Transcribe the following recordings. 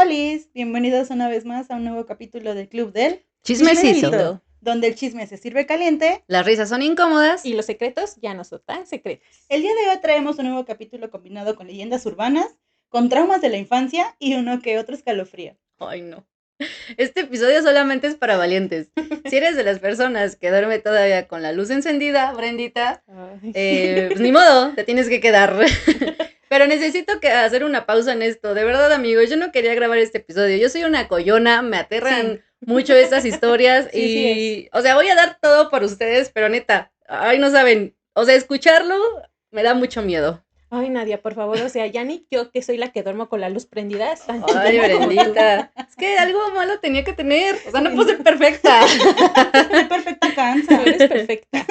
Olis, bienvenidos una vez más a un nuevo capítulo del Club del Chismecito. donde el chisme se sirve caliente. Las risas son incómodas. Y los secretos ya no son tan secretos. El día de hoy traemos un nuevo capítulo combinado con leyendas urbanas, con traumas de la infancia y uno que otro escalofrío. Ay, no. Este episodio solamente es para valientes. Si eres de las personas que duerme todavía con la luz encendida, Brendita, pues ni modo, te tienes que quedar. Pero necesito hacer una pausa en esto. De verdad, amigos, yo no quería grabar este episodio. Yo soy una coyona, me aterran mucho estas historias y, o sea, voy a dar todo por ustedes, pero neta, ay, no saben, o sea, escucharlo me da mucho miedo. Ay, Nadia, por favor, o sea, ya ni yo que soy la que duermo con la luz prendida. Ay, Brendita, es que algo malo tenía que tener, o sea, no puedo ser perfecta. Ser perfecta cansa. Tú eres perfecta.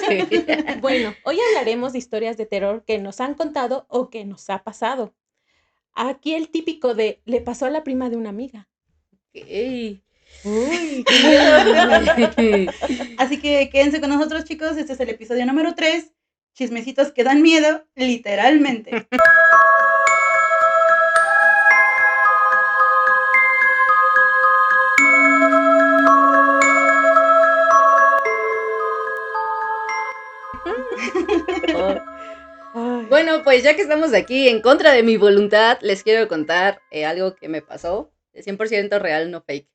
Sí. Bueno, hoy hablaremos de historias de terror que nos han contado o que nos ha pasado. Aquí el típico de, le pasó a la prima de una amiga. Okay. Uy, Así que quédense con nosotros, chicos. Este es el episodio número 3. Chismecitos que dan miedo, literalmente. Bueno, pues ya que estamos aquí en contra de mi voluntad, les quiero contar algo que me pasó, de 100% real, no fake.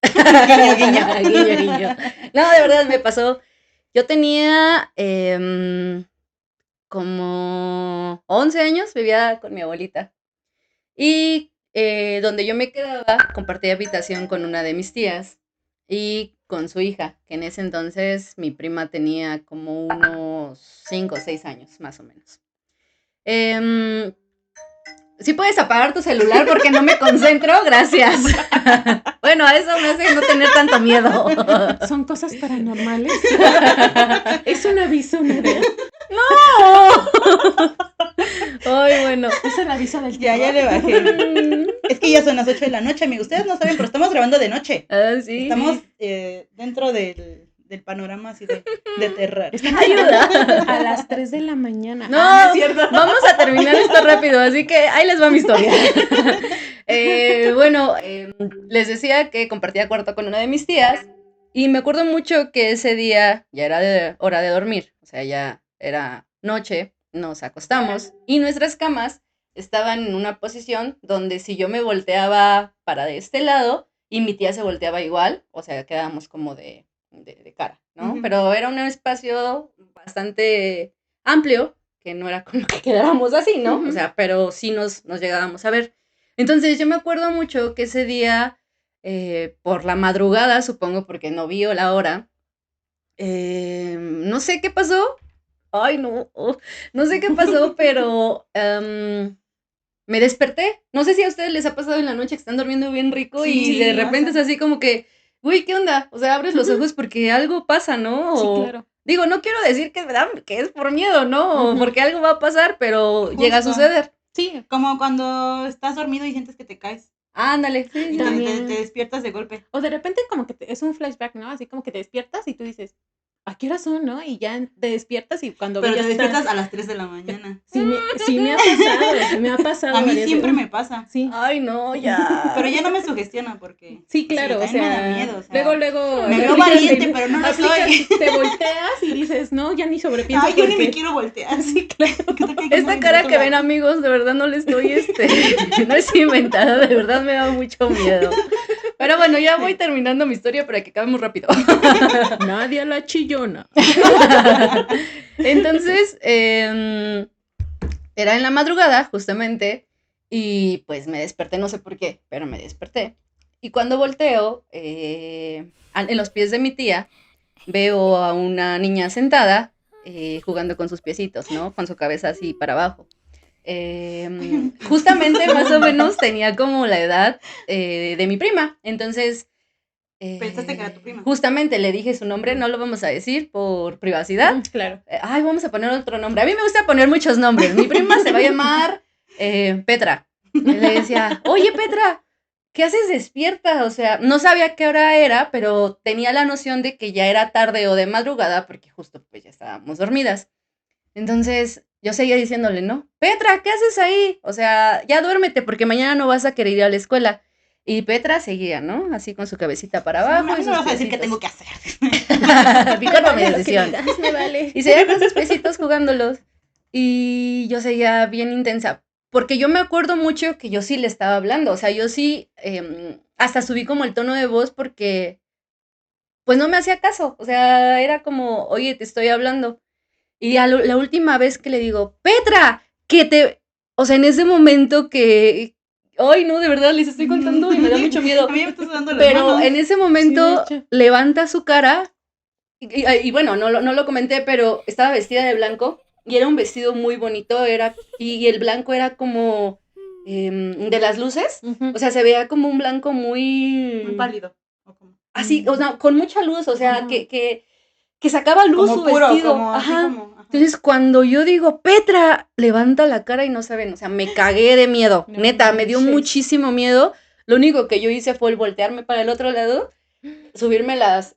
Guiño, guiño. Guiño, guiño. No, de verdad me pasó. Yo tenía como 11 años, vivía con mi abuelita. Y donde yo me quedaba, compartía habitación con una de mis tías y con su hija, que en ese entonces mi prima tenía como unos 5 o 6 años, más o menos. Sí puedes apagar tu celular porque no me concentro, gracias. Bueno, a eso me hace no tener tanto miedo. son cosas paranormales. Es un aviso, Nadia. ¡No! Ay, bueno. Es el aviso del Ya le bajé. Es que ya son las 8 de la noche, amigos. Ustedes no saben, pero estamos grabando de noche. Sí. Estamos dentro del panorama así de terror. Ayuda. A las 3 de la mañana. No, es cierto. Vamos a terminar esto rápido, así que ahí les va mi historia. Bueno, les decía que compartía cuarto con una de mis tías y me acuerdo mucho que ese día ya era hora de dormir, o sea, ya era noche, nos acostamos y nuestras camas estaban en una posición donde si yo me volteaba para de este lado y mi tía se volteaba igual, o sea, quedábamos como de cara, ¿no? Ujú. Pero era un espacio bastante amplio, que no era como que quedáramos así, ¿no? Ujú. O sea, pero sí nos llegábamos a ver. Entonces yo me acuerdo mucho que ese día, por la madrugada, supongo, porque no vi la hora, no sé qué pasó. Ay, no, no sé qué pasó, pero me desperté. No sé si a ustedes les ha pasado en la noche que están durmiendo bien rico Sí, y de repente pasa. es así como que, uy, ¿qué onda? O sea, abres los ojos porque algo pasa, ¿no? Sí, O- claro. Digo, no quiero decir que es por miedo, ¿no? O Ujú. porque algo va a pasar, pero llega a Justo. suceder. Sí, Como cuando estás dormido y sientes que te caes Ándale, sí, y sí. También. te despiertas de golpe. o de repente como que es un flashback, ¿no? Así como que te despiertas y tú dices, ¿a qué hora son, no? Y ya te despiertas y cuando Pero ves te ya está. despiertas a las 3 de la mañana. Sí me ha pasado, me ha pasado. A mí varias siempre veces. me pasa. Sí, Ay, no, ya. Pero ya no me sugestiona porque... sí, claro, o también me da sea, miedo. O sea, luego me veo aplicas valiente, pero no lo soy. te volteas y dices, no, ya ni sobrepiensas Ay, yo ni porque... me quiero voltear. Sí, claro. ¿Qué tal que alguien va Esta del cara otro que ven, lado? amigos, de verdad no le estoy, no es inventada, de verdad me da mucho miedo. Pero bueno, ya voy terminando mi historia para que acabemos rápido. Nadie a la chillona. Entonces, era en la madrugada, justamente, y pues me desperté, no sé por qué, pero me desperté. Y cuando volteo, en los pies de mi tía, veo a una niña sentada jugando con sus piecitos, ¿no? Con su cabeza así para abajo. Justamente más o menos tenía como la edad de mi prima. Entonces, Pensaste que era tu prima. justamente le dije su nombre, no lo vamos a decir por privacidad. Claro. Ay, vamos a poner otro nombre. A mí me gusta poner muchos nombres. Mi prima se va a llamar Petra. Y le decía, oye Petra, ¿qué haces despierta? O sea, no sabía qué hora era, pero tenía la noción de que ya era tarde o de madrugada, porque justo pues ya estábamos dormidas. Entonces yo seguía diciéndole, ¿no? Petra, ¿qué haces ahí? O sea, ya duérmete porque mañana no vas a querer ir a la escuela. Y Petra seguía, ¿no? Así con su cabecita para Sí, abajo a mí y no me sus vas a decir qué piecitos. tengo que hacer. Mi cuerpo, mi Vale lo que decisión. digas, me vale. Y seguía con sus piecitos jugándolos. Y yo seguía bien intensa. Porque yo me acuerdo mucho que yo sí le estaba hablando. O sea, yo sí hasta subí como el tono de voz porque pues no me hacía caso. O sea, era como, oye, te estoy hablando. Y la última vez que le digo, Petra, que te... O sea, en ese momento que... Ay, no, de verdad, les estoy contando y me da mucho miedo. A mí me estás dando las Pero manos. en ese Sí, de momento hecho. levanta su cara y bueno, no lo comenté, pero estaba vestida de blanco y era un vestido muy bonito, y el blanco era como de las luces, Ujú. o sea, se veía como un blanco Muy muy... pálido. ¿O cómo? Así, o sea, con mucha luz, o sea, Ajá. que sacaba luz Como su puro, vestido, como así ajá. como. Ajá. Entonces, cuando yo digo, Petra, levanta la cara y no saben, o sea, me cagué de miedo, No neta, me dio manches. muchísimo miedo. Lo único que yo hice fue el voltearme para el otro lado, subirme las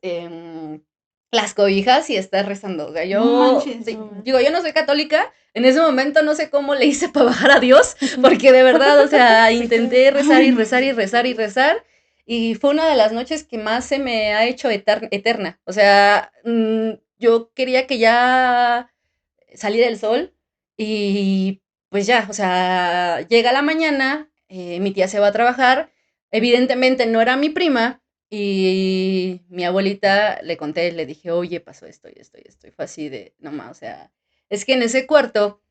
cobijas y estar rezando. O sea, No yo, manches. sí, No. digo, yo no soy católica, en ese momento no sé cómo le hice para bajar a Dios, porque de verdad, o sea, intenté rezar Ay, y no, rezar y Dios rezar y mío. rezar, y fue una de las noches que más se me ha hecho eterna. O sea, yo quería que ya saliera el sol y pues ya, o sea, llega la mañana, mi tía se va a trabajar, evidentemente no era mi prima, y mi abuelita le conté, le dije, oye, pasó esto y esto y esto, y fue así de, no más, o sea, es que en ese cuarto,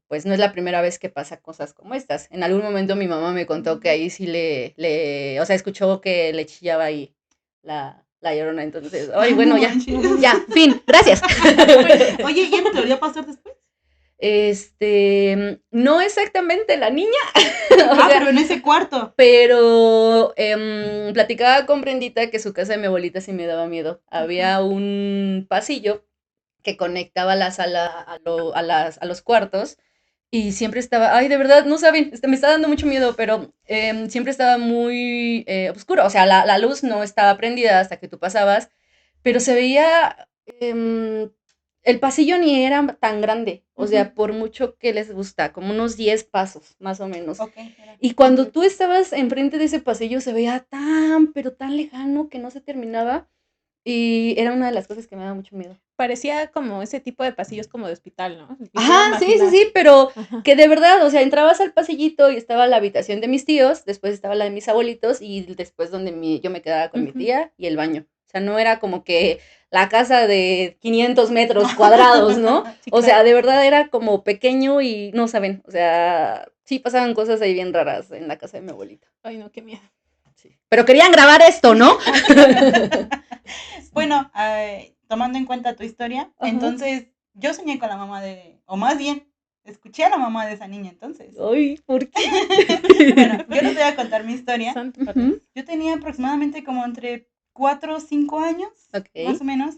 pues no es la primera vez que pasa cosas como estas. En algún momento mi mamá me contó que ahí sí o sea, escuchó que le chillaba ahí la llorona, entonces, ay, Ay, no bueno, ya, manches. ya, fin, gracias. Oye, ¿y ya no te volvió a pasar después? No exactamente la niña, o Ah, sea, pero en ese cuarto. pero platicaba con Brendita que su casa de mi abuelita sí me daba miedo. Había un pasillo que conectaba la sala a los cuartos y siempre estaba, ay, de verdad, no saben, me está dando mucho miedo, pero siempre estaba muy oscuro. O sea, la luz no estaba prendida hasta que tú pasabas, pero se veía, el pasillo ni era tan grande, o sea, por mucho que les gusta, como unos 10 pasos, más o menos. Ok, era. Y cuando tú estabas enfrente de ese pasillo se veía tan, pero tan lejano que no se terminaba. Y era una de las cosas que me daba mucho miedo. Parecía como ese tipo de pasillos como de hospital, ¿no? Ajá, Quisiera sí, sí, imaginar. sí, pero Ajá. que de verdad, o sea, entrabas al pasillito y estaba la habitación de mis tíos, después estaba la de mis abuelitos y después donde yo me quedaba con mi Ujú. tía y el baño. O sea, no era como que la casa de 500 metros cuadrados, ¿no? Sí, O sea, claro. de verdad era como pequeño y no saben, o sea, sí pasaban cosas ahí bien raras en la casa de mi abuelita. Ay, no, qué miedo. Sí. Pero querían grabar esto, ¿no? Ah, sí, claro. Bueno, tomando en cuenta tu historia, Ajá. entonces yo soñé con la mamá o más bien, escuché a la mamá de esa niña entonces. Ay, ¿por qué? Bueno, yo les voy a contar mi historia. Santo padre. Ujú. Yo tenía aproximadamente como entre 4 o 5 años, más Ok. o menos.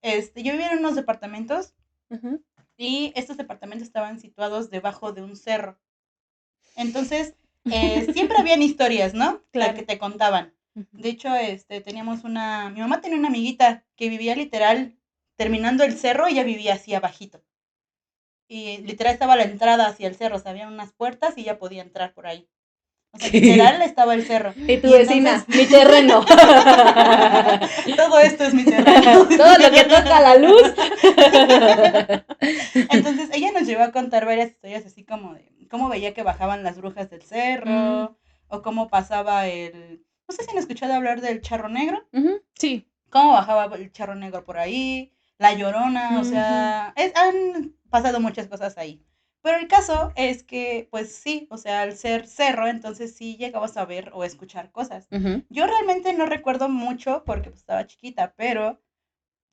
Yo vivía en unos departamentos Ujú. y estos departamentos estaban situados debajo de un cerro. Entonces, siempre habían historias, ¿no? Que Claro. te contaban. Ujú. De hecho, mi mamá tenía una amiguita que vivía literal terminando el cerro, ella vivía así abajito. Y literal estaba la entrada hacia el cerro, o sea, había unas puertas y ella podía entrar por ahí. O sea, literal estaba el cerro. Y tu Y entonces, vecina, mi terreno. todo esto es mi terreno. Todo lo que toca la luz. Entonces, ella nos llevó a contar varias historias así como de cómo veía que bajaban las brujas del Mm, cerro, o cómo pasaba no sé si han escuchado hablar del charro negro, Ujú. sí. cómo bajaba el charro negro por ahí, la llorona, o Ujú. sea, han pasado muchas cosas ahí. Pero el caso es que, pues sí, o sea, al ser cerro, entonces sí llegabas a ver o escuchar cosas. Ujú. Yo realmente no recuerdo mucho porque pues, estaba chiquita, pero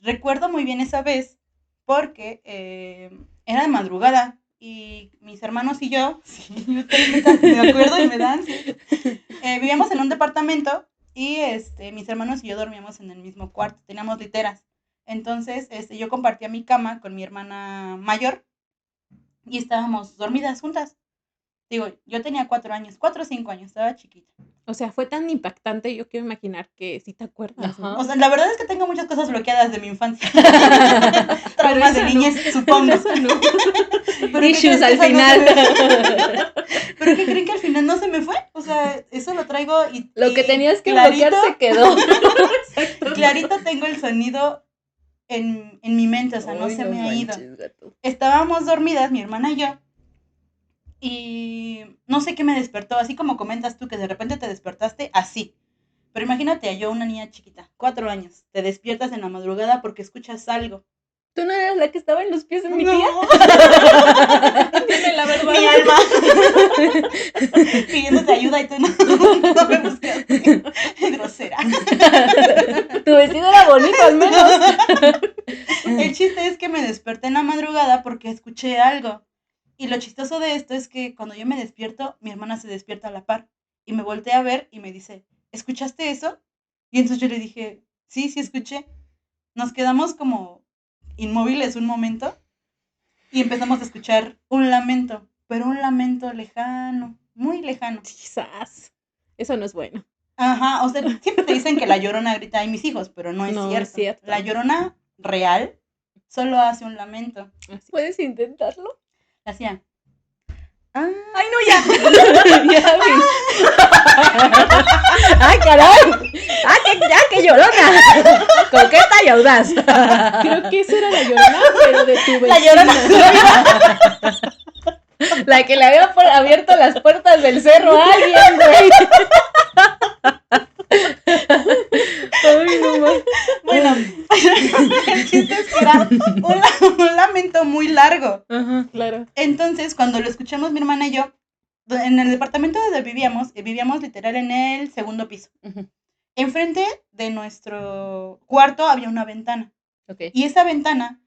recuerdo muy bien esa vez porque era de madrugada y mis hermanos y yo, sí, yo también me acuerdo y me dan, sí, vivíamos en un departamento y mis hermanos y yo dormíamos en el mismo cuarto, teníamos literas. Entonces, yo compartía mi cama con mi hermana mayor y estábamos dormidas juntas. Digo, yo tenía 4 años, 4 o 5 años, estaba chiquita. O sea, fue tan impactante, yo quiero imaginar que sí te acuerdas, ¿no? Ajá. O sea, la verdad es que tengo muchas cosas bloqueadas de mi infancia. Pero Traumas de esa no. niñez, supongo. Eso no. Pero ¿qué Issues creen que al esa no final. Pero ¿qué creen que al final no se me fue? O sea, eso lo traigo y Lo que y tenías que clarito, bloquear se quedó. clarito tengo el sonido en mi mente, o sea, no Ay, se no me ha ido. manches, gato. Estábamos dormidas, mi hermana y yo, y no sé qué me despertó, así como comentas tú que de repente te despertaste, así. Pero imagínate a yo, una niña chiquita, 4 años, te despiertas en la madrugada porque escuchas algo. ¿Tú no eras la que estaba en los pies de mi tía? Dime la verdad. Mi alma pidiéndote ayuda y tú no me buscaste. Grosera. Tu vestido era bonito al menos. El chiste es que me desperté en la madrugada porque escuché algo. Y lo chistoso de esto es que cuando yo me despierto, mi hermana se despierta a la par. Y me voltea a ver y me dice, ¿escuchaste eso? Y entonces yo le dije, sí, sí escuché. Nos quedamos como inmóviles un momento y empezamos a escuchar un lamento, pero un lamento lejano, muy lejano. Quizás. Eso no es bueno. Ajá, o sea, siempre te dicen que la Llorona grita ay mis hijos, pero no es No, cierto. es cierto. La Llorona real solo hace un lamento. Así. ¿Puedes intentarlo? Hacía. Ay, no, ya. Ya, güey. ¡Ay, caray! ¡Qué llorona! Coqueta y audaz. Creo que esa era la Llorona, pero de tu vecina. La Llorona. La que le había abierto las puertas del cerro a alguien, güey. Ay, no más. Bueno, el chiste es que era un lamento muy largo. Ajá. Claro. Entonces, cuando lo escuchamos mi hermana y yo, en el departamento donde vivíamos literal en el segundo piso. Ujú. Enfrente de nuestro cuarto había una ventana. Ok. Y esa ventana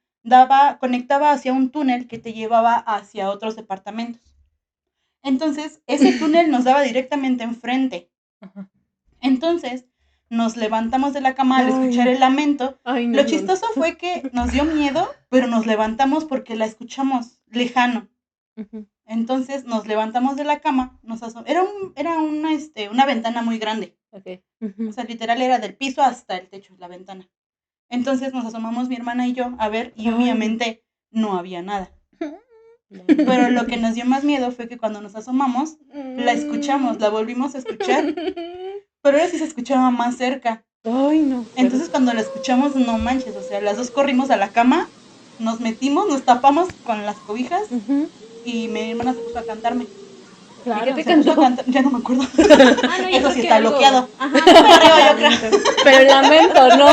conectaba hacia un túnel que te llevaba hacia otros departamentos. Entonces, ese túnel nos daba directamente enfrente. Ajá. Entonces, nos levantamos de la cama al Ay. escuchar el lamento. Ay, no. Lo no, chistoso fue que nos dio miedo, pero nos levantamos porque la escuchamos lejano. no. Ujú. Entonces, nos levantamos de la cama, era una ventana muy grande. Ok. Ujú. O sea, literal era del piso hasta el techo, la ventana. Entonces nos asomamos mi hermana y yo a ver y Ay. obviamente no había nada. No. Pero lo que nos dio más miedo fue que cuando nos asomamos, la escuchamos, la volvimos a escuchar, pero ahora sí se escuchaba más cerca. Ay, no. Entonces cuando la escuchamos, no manches, o sea, las dos corrimos a la cama, nos metimos, nos tapamos con las cobijas Ujú. y mi hermana se puso a cantarme. Claro. ¿Y qué te Se puso a cantó? cantar, ya no me acuerdo. Ah, no, yo Eso creo sí que está algo- bloqueado. Ajá. Perreo, yo creo. Pero el lamento, ¿no.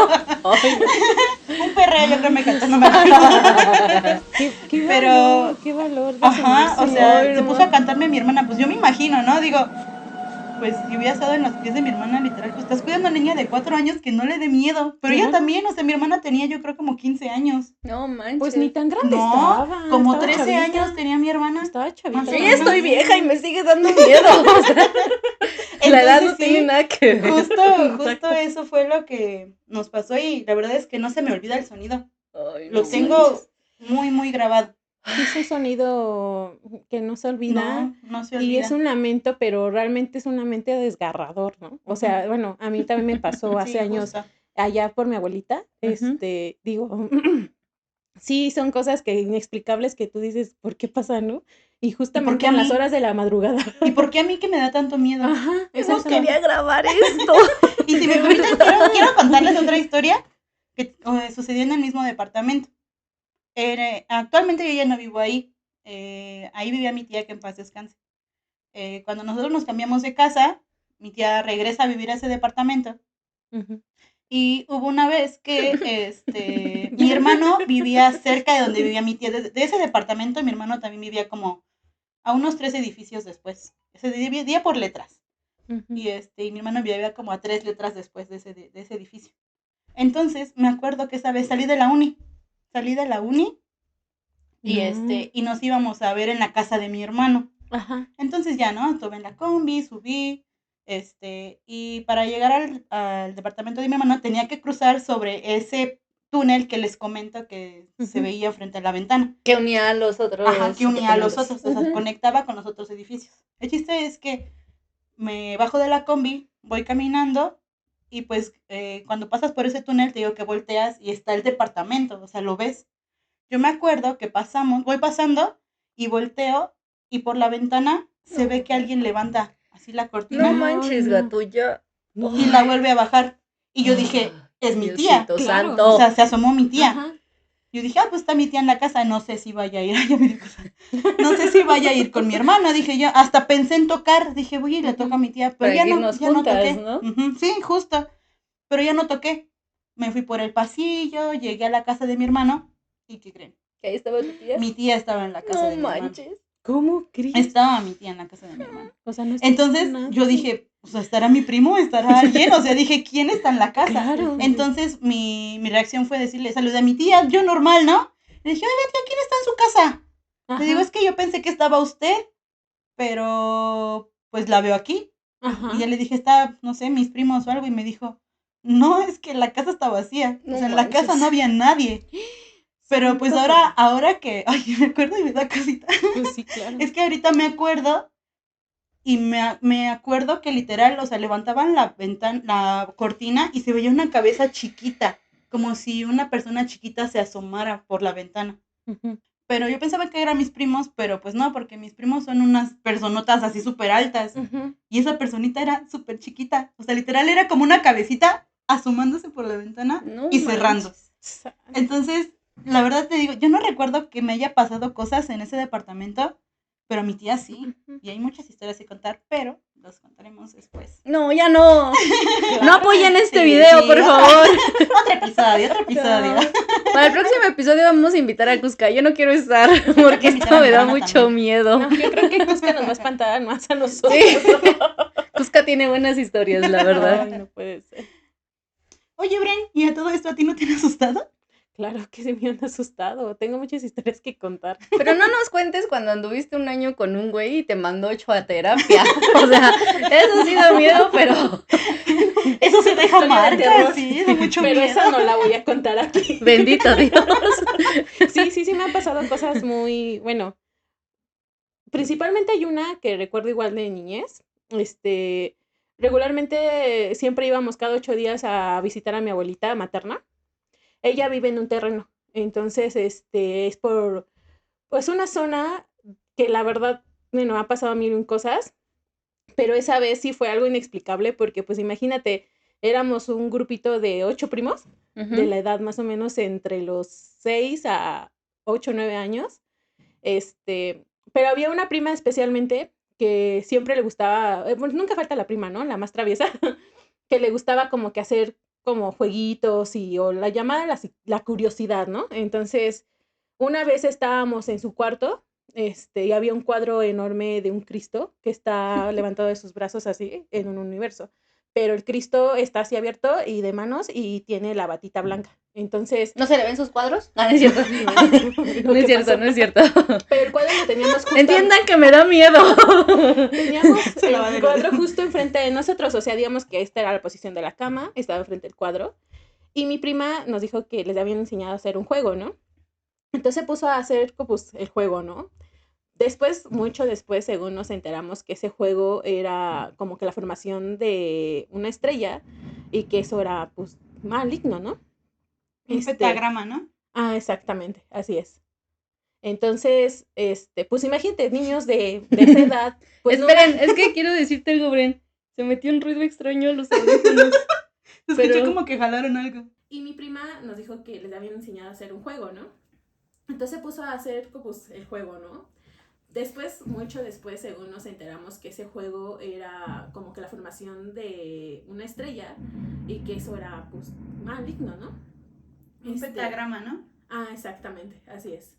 Ay, Un perreo, yo creo me cantó, no me acuerdo. Qué Pero- valor, qué valor. de Ajá, o asomarse. sea, Ay, se no puso a mames. cantarme mi hermana, pues yo me imagino, ¿no? Digo, pues si hubiera estado en los pies de mi hermana, literal, pues estás cuidando a una niña de 4 años que no le dé miedo. Pero ella Claro. también, o sea, mi hermana tenía yo creo como 15 años. No manches. Pues ni tan grande No, estaba. como estaba 13 chavita. años tenía mi hermana. Estaba chavita. Más o Yo ya menos. estoy vieja y me sigue dando miedo. O sea, la edad no Entonces, sí, tiene nada que ver. Justo eso fue lo que nos pasó y la verdad es que no se me olvida el sonido. Ay, Lo no tengo manches. muy, muy grabado. Es un sonido que no se olvida. No, no se Y olvida. es un lamento, pero realmente es un lamento desgarrador, ¿no? O sea, bueno, a mí también me pasó hace Sí, años justo. allá por mi abuelita. Ujú. Digo, sí, son cosas que inexplicables que tú dices, ¿por qué pasa, no? Y justamente qué a en las mí? horas de la madrugada. ¿Y por qué a mí que me da tanto miedo? Ajá, No exacto. quería grabar esto. Y si me permiten, quiero contarles otra historia que sucedió en el mismo departamento. Actualmente yo ya no vivo ahí. Ahí vivía mi tía, que en paz descanse. Cuando nosotros nos cambiamos de casa, mi tía regresa a vivir a ese departamento. Ujú. Y hubo una vez que mi hermano vivía cerca de donde vivía mi tía. De ese departamento mi hermano también vivía como a unos 3 edificios después. Se dividía por letras. Ujú. Y mi hermano vivía como a 3 letras después de ese edificio. Entonces, me acuerdo que esa vez salí de la uni y nos íbamos a ver en la casa de mi hermano. Ajá. Entonces ya, ¿no? Estuve en la combi, subí, y para llegar al departamento de mi hermano tenía que cruzar sobre ese túnel que les comento que se Ujú. veía frente a la ventana. Que unía a los otros. Ajá, que unía a los departamentos. otros, o sea, Ujú. conectaba con los otros edificios. El chiste es que me bajo de la combi, voy caminando y pues cuando pasas por ese túnel te digo que volteas y está el departamento, o sea, lo ves. Yo me acuerdo que voy pasando y volteo y por la ventana se ve que alguien levanta así la No cortina manches, no. gato, ya. No. y la vuelve a bajar. Y yo dije, es mi tía. Diosito Claro. santo. O sea, se asomó mi tía. Ajá. Yo dije, pues está mi tía en la casa, no sé si vaya a ir. Ay, ya me dio cosa. No sé si vaya a ir con mi hermana. Dije yo, hasta pensé en tocar. Dije, voy y le toco a mi tía, pero Para ya no, irnos ya no juntas, toqué. ¿no? Ujú, sí, justo. Pero ya no toqué. Me fui por el pasillo, llegué a la casa de mi hermano. ¿Y qué creen? ¿Que ahí estaba tu tía? Mi tía estaba en la casa No de mi hermano. manches. ¿Cómo crees? Estaba mi tía en la casa de mi hermano. O sea, no estoy Entonces nada. yo dije, o sea, ¿estará mi primo? ¿Estará alguien? O sea, dije, ¿quién está en la casa? Claro. Entonces mi reacción fue decirle, saludé a mi tía, yo normal, ¿no? Le dije, oiga, tía, ¿quién está en su casa? Ajá. Le digo, es que yo pensé que estaba usted, pero pues la veo aquí. Ajá. Y ya le dije, está, no sé, mis primos o algo, y me dijo, no, es que la casa está vacía. No o sea, en la casa manches. no había nadie. Pero pues Santo ahora que, ay, me acuerdo y me da cosita. Pues sí, claro. Es que ahorita me acuerdo y me acuerdo que literal, o sea, levantaban la ventana, la cortina y se veía una cabeza chiquita, como si una persona chiquita se asomara por la ventana. Ujú. Pero yo pensaba que eran mis primos, pero pues no, porque mis primos son unas personotas así súper altas. Ujú. Y esa personita era súper chiquita. O sea, literal era como una cabecita asomándose por la ventana No y cerrando. manches. Sa- Entonces, la verdad te digo, yo no recuerdo que me haya pasado cosas en ese departamento, pero mi tía sí. Ujú. Y hay muchas historias que contar, pero los contaremos después. No, ya no. No Claro. apoyen este Sí, video, sí, por otra- favor. Otro episodio. No. Para el próximo episodio vamos a invitar a Cusca. Yo no quiero estar porque invitar esto a mi me da hermana mucho también. miedo. No, yo creo que Cusca nos va a espantar más a nosotros. Sí. Cusca tiene buenas historias, la verdad. Ay, no puede ser. Oye, Bren, ¿y a todo esto a ti no te han asustado? Claro que se me han asustado. Tengo muchas historias que contar. Pero no nos cuentes cuando anduviste un año con un güey y te mandó 8 a terapia. O sea, eso sí da miedo, pero Eso se deja Historia de marca, terror. sí, da mucho Pero miedo. esa no la voy a contar aquí. bendito Dios. Sí, me han pasado cosas muy, bueno, principalmente hay una que recuerdo igual de niñez. Regularmente siempre íbamos cada 8 días a visitar a mi abuelita materna. Ella vive en un terreno, entonces es por, pues una zona que la verdad, bueno, ha pasado mil cosas, pero esa vez sí fue algo inexplicable porque pues imagínate, éramos un grupito de 8 primos, de la edad más o menos entre los 6 a 8 o 9 años. Pero había una prima especialmente que siempre le gustaba, bueno, nunca falta la prima, ¿no? La más traviesa, que le gustaba como que hacer como jueguitos o la llamada la curiosidad, ¿no? Entonces, una vez estábamos en su cuarto, y había un cuadro enorme de un Cristo que está levantado de sus brazos así en un universo. Pero el Cristo está así abierto y de manos y tiene la batita blanca. Entonces, ¿No se le ven sus cuadros? No, no es cierto. No es ¿qué cierto, pasó? no es cierto. Pero el cuadro lo teníamos justo. Entiendan que me da miedo. Teníamos Se la va el de cuadro nuevo. justo enfrente de nosotros, o sea, digamos que esta era la posición de la cama, estaba enfrente del cuadro, y mi prima nos dijo que les habían enseñado a hacer un juego, ¿no? Entonces se puso a hacer pues, el juego, ¿no? Después, mucho después, según nos enteramos que ese juego era como que la formación de una estrella y que eso era, pues, maligno, ¿no? Un pentagrama, ¿no? Ah, exactamente, así es. Entonces, pues imagínate, niños de esa edad, pues Esperen, es que quiero decirte algo, Bren. Se metió un ruido extraño a los audífonos. Se escuchó Pero- como que jalaron algo. Y mi prima nos dijo que les habían enseñado a hacer un juego, ¿no? Entonces se puso a hacer pues, el juego, ¿no? Después, mucho después, según nos enteramos que ese juego era como que la formación de una estrella y que eso era pues maligno, ¿no? Un pentagrama, ¿no? Ah, exactamente, así es.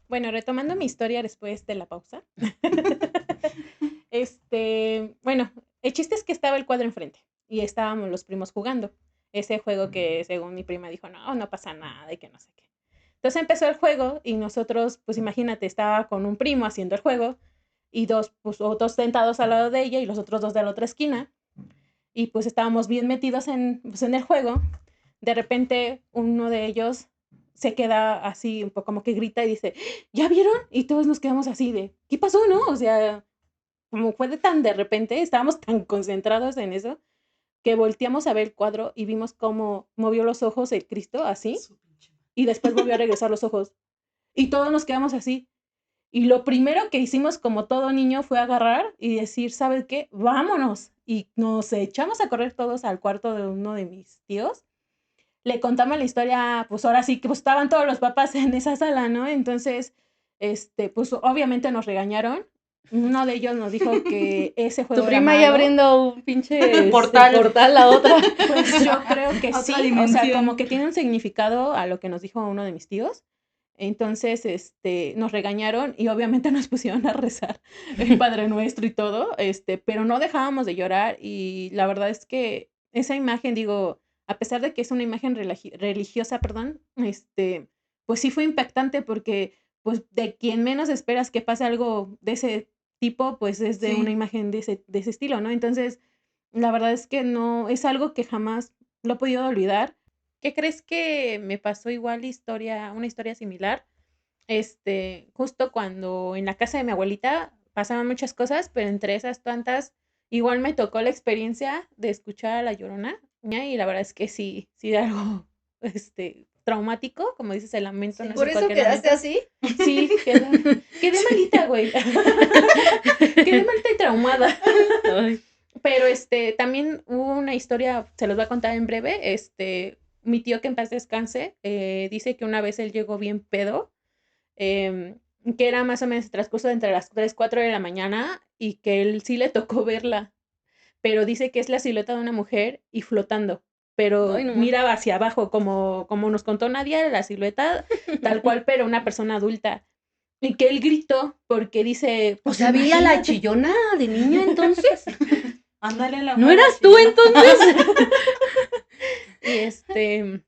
Bueno, retomando mi historia después de la pausa. Bueno, el chiste es que estaba el cuadro enfrente y estábamos los primos jugando. Ese juego que según mi prima dijo, no, no pasa nada y que no sé qué. Entonces empezó el juego y nosotros, pues imagínate, estaba con un primo haciendo el juego y otros sentados al lado de ella y los otros dos de la otra esquina. Y pues estábamos bien metidos en el juego. De repente uno de ellos se queda así, un poco como que grita y dice, ¿ya vieron? Y todos nos quedamos así de, ¿qué pasó, no? O sea, como fue tan de repente, estábamos tan concentrados en eso, que volteamos a ver el cuadro y vimos cómo movió los ojos el Cristo, así, y después volvió a regresar los ojos. Y todos nos quedamos así. Y lo primero que hicimos como todo niño fue agarrar y decir, ¿sabes qué? Vámonos. Y nos echamos a correr todos al cuarto de uno de mis tíos. Le contamos la historia, pues ahora sí que pues, estaban todos los papás en esa sala, ¿no? Entonces, pues obviamente nos regañaron. Uno de ellos nos dijo que ese juego Tu era prima malo. ya abriendo un pinche portal la otra. Pues yo creo que Otra sí, o dimensión. sea, como que tiene un significado a lo que nos dijo uno de mis tíos. Entonces, nos regañaron y obviamente nos pusieron a rezar el Padre Nuestro y todo, pero no dejábamos de llorar y la verdad es que esa imagen, digo, a pesar de que es una imagen religiosa, perdón, pues sí fue impactante porque, pues, de quien menos esperas que pase algo de ese tipo, pues es de Sí. una imagen de ese estilo, ¿no? Entonces, la verdad es que no, es algo que jamás lo he podido olvidar. ¿Qué crees que me pasó igual una historia similar? Justo cuando en la casa de mi abuelita pasaban muchas cosas, pero entre esas tantas, igual me tocó la experiencia de escuchar a La Llorona, y la verdad es que sí, sí de algo, traumático, como dices, el lamento no es ¿Por en eso cualquier quedaste lamento. así? Sí, quedé malita, güey. Quedé malita y traumada. Ay. Pero también hubo una historia, se los voy a contar en breve. Mi tío, que en paz descanse, dice que una vez él llegó bien pedo, que era más o menos el transcurso de entre las 3, 4 de la mañana y que él sí le tocó verla, pero dice que es la silueta de una mujer y flotando, pero Ay, no. miraba hacia abajo, como nos contó Nadia, la silueta tal cual, pero una persona adulta. Y que él gritó porque dice... O pues, sea, vi a la imagínate. chillona de niña entonces. Ándale, la ¿No mujer eras tú chillona. entonces?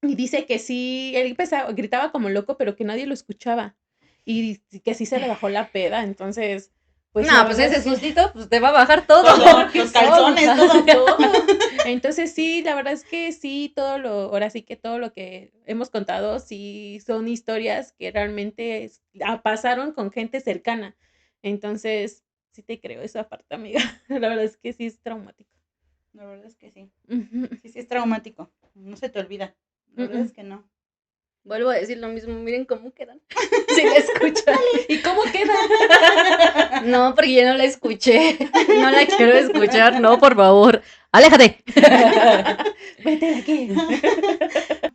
Y dice que sí, él gritaba como loco, pero que nadie lo escuchaba. Y que sí se le bajó la peda, entonces... Pues No, la pues verdad ese es que- sustito, pues te va a bajar todo. Todo, los calzones, todo. todo. Entonces sí, la verdad es que sí, ahora sí que todo lo que hemos contado, sí son historias que realmente pasaron con gente cercana. Entonces, sí te creo esa parte, amiga. La verdad es que sí es traumático. La verdad es que sí. Ujú. Sí, sí es traumático. No se te olvida. La verdad es que no. Vuelvo a decir lo mismo, miren cómo quedan. Si la escuchan. ¿Y cómo queda? No, porque yo no la escuché. No la quiero escuchar, no, por favor. ¡Aléjate! Vete de aquí.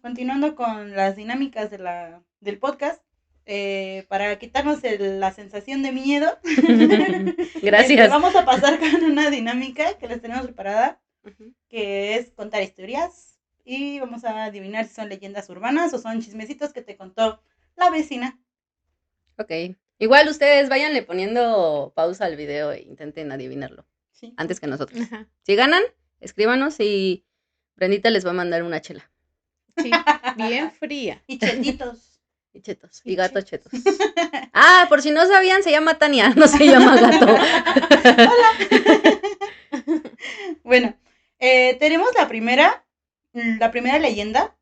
Continuando con las dinámicas del podcast, para quitarnos la sensación de miedo, Gracias. vamos a pasar con una dinámica que les tenemos preparada, que es contar historias y vamos a adivinar si son leyendas urbanas o son chismecitos que te contó la vecina. Ok. Igual ustedes váyanle poniendo pausa al video e intenten adivinarlo Sí. antes que nosotros. Ajá. Si ganan, escríbanos y Brendita les va a mandar una chela. Sí, bien fría. Y chetitos. Y chetos. Y Y gato chetos. Ah, por si no sabían, se llama Tania, no se llama gato. Bueno, tenemos la primera leyenda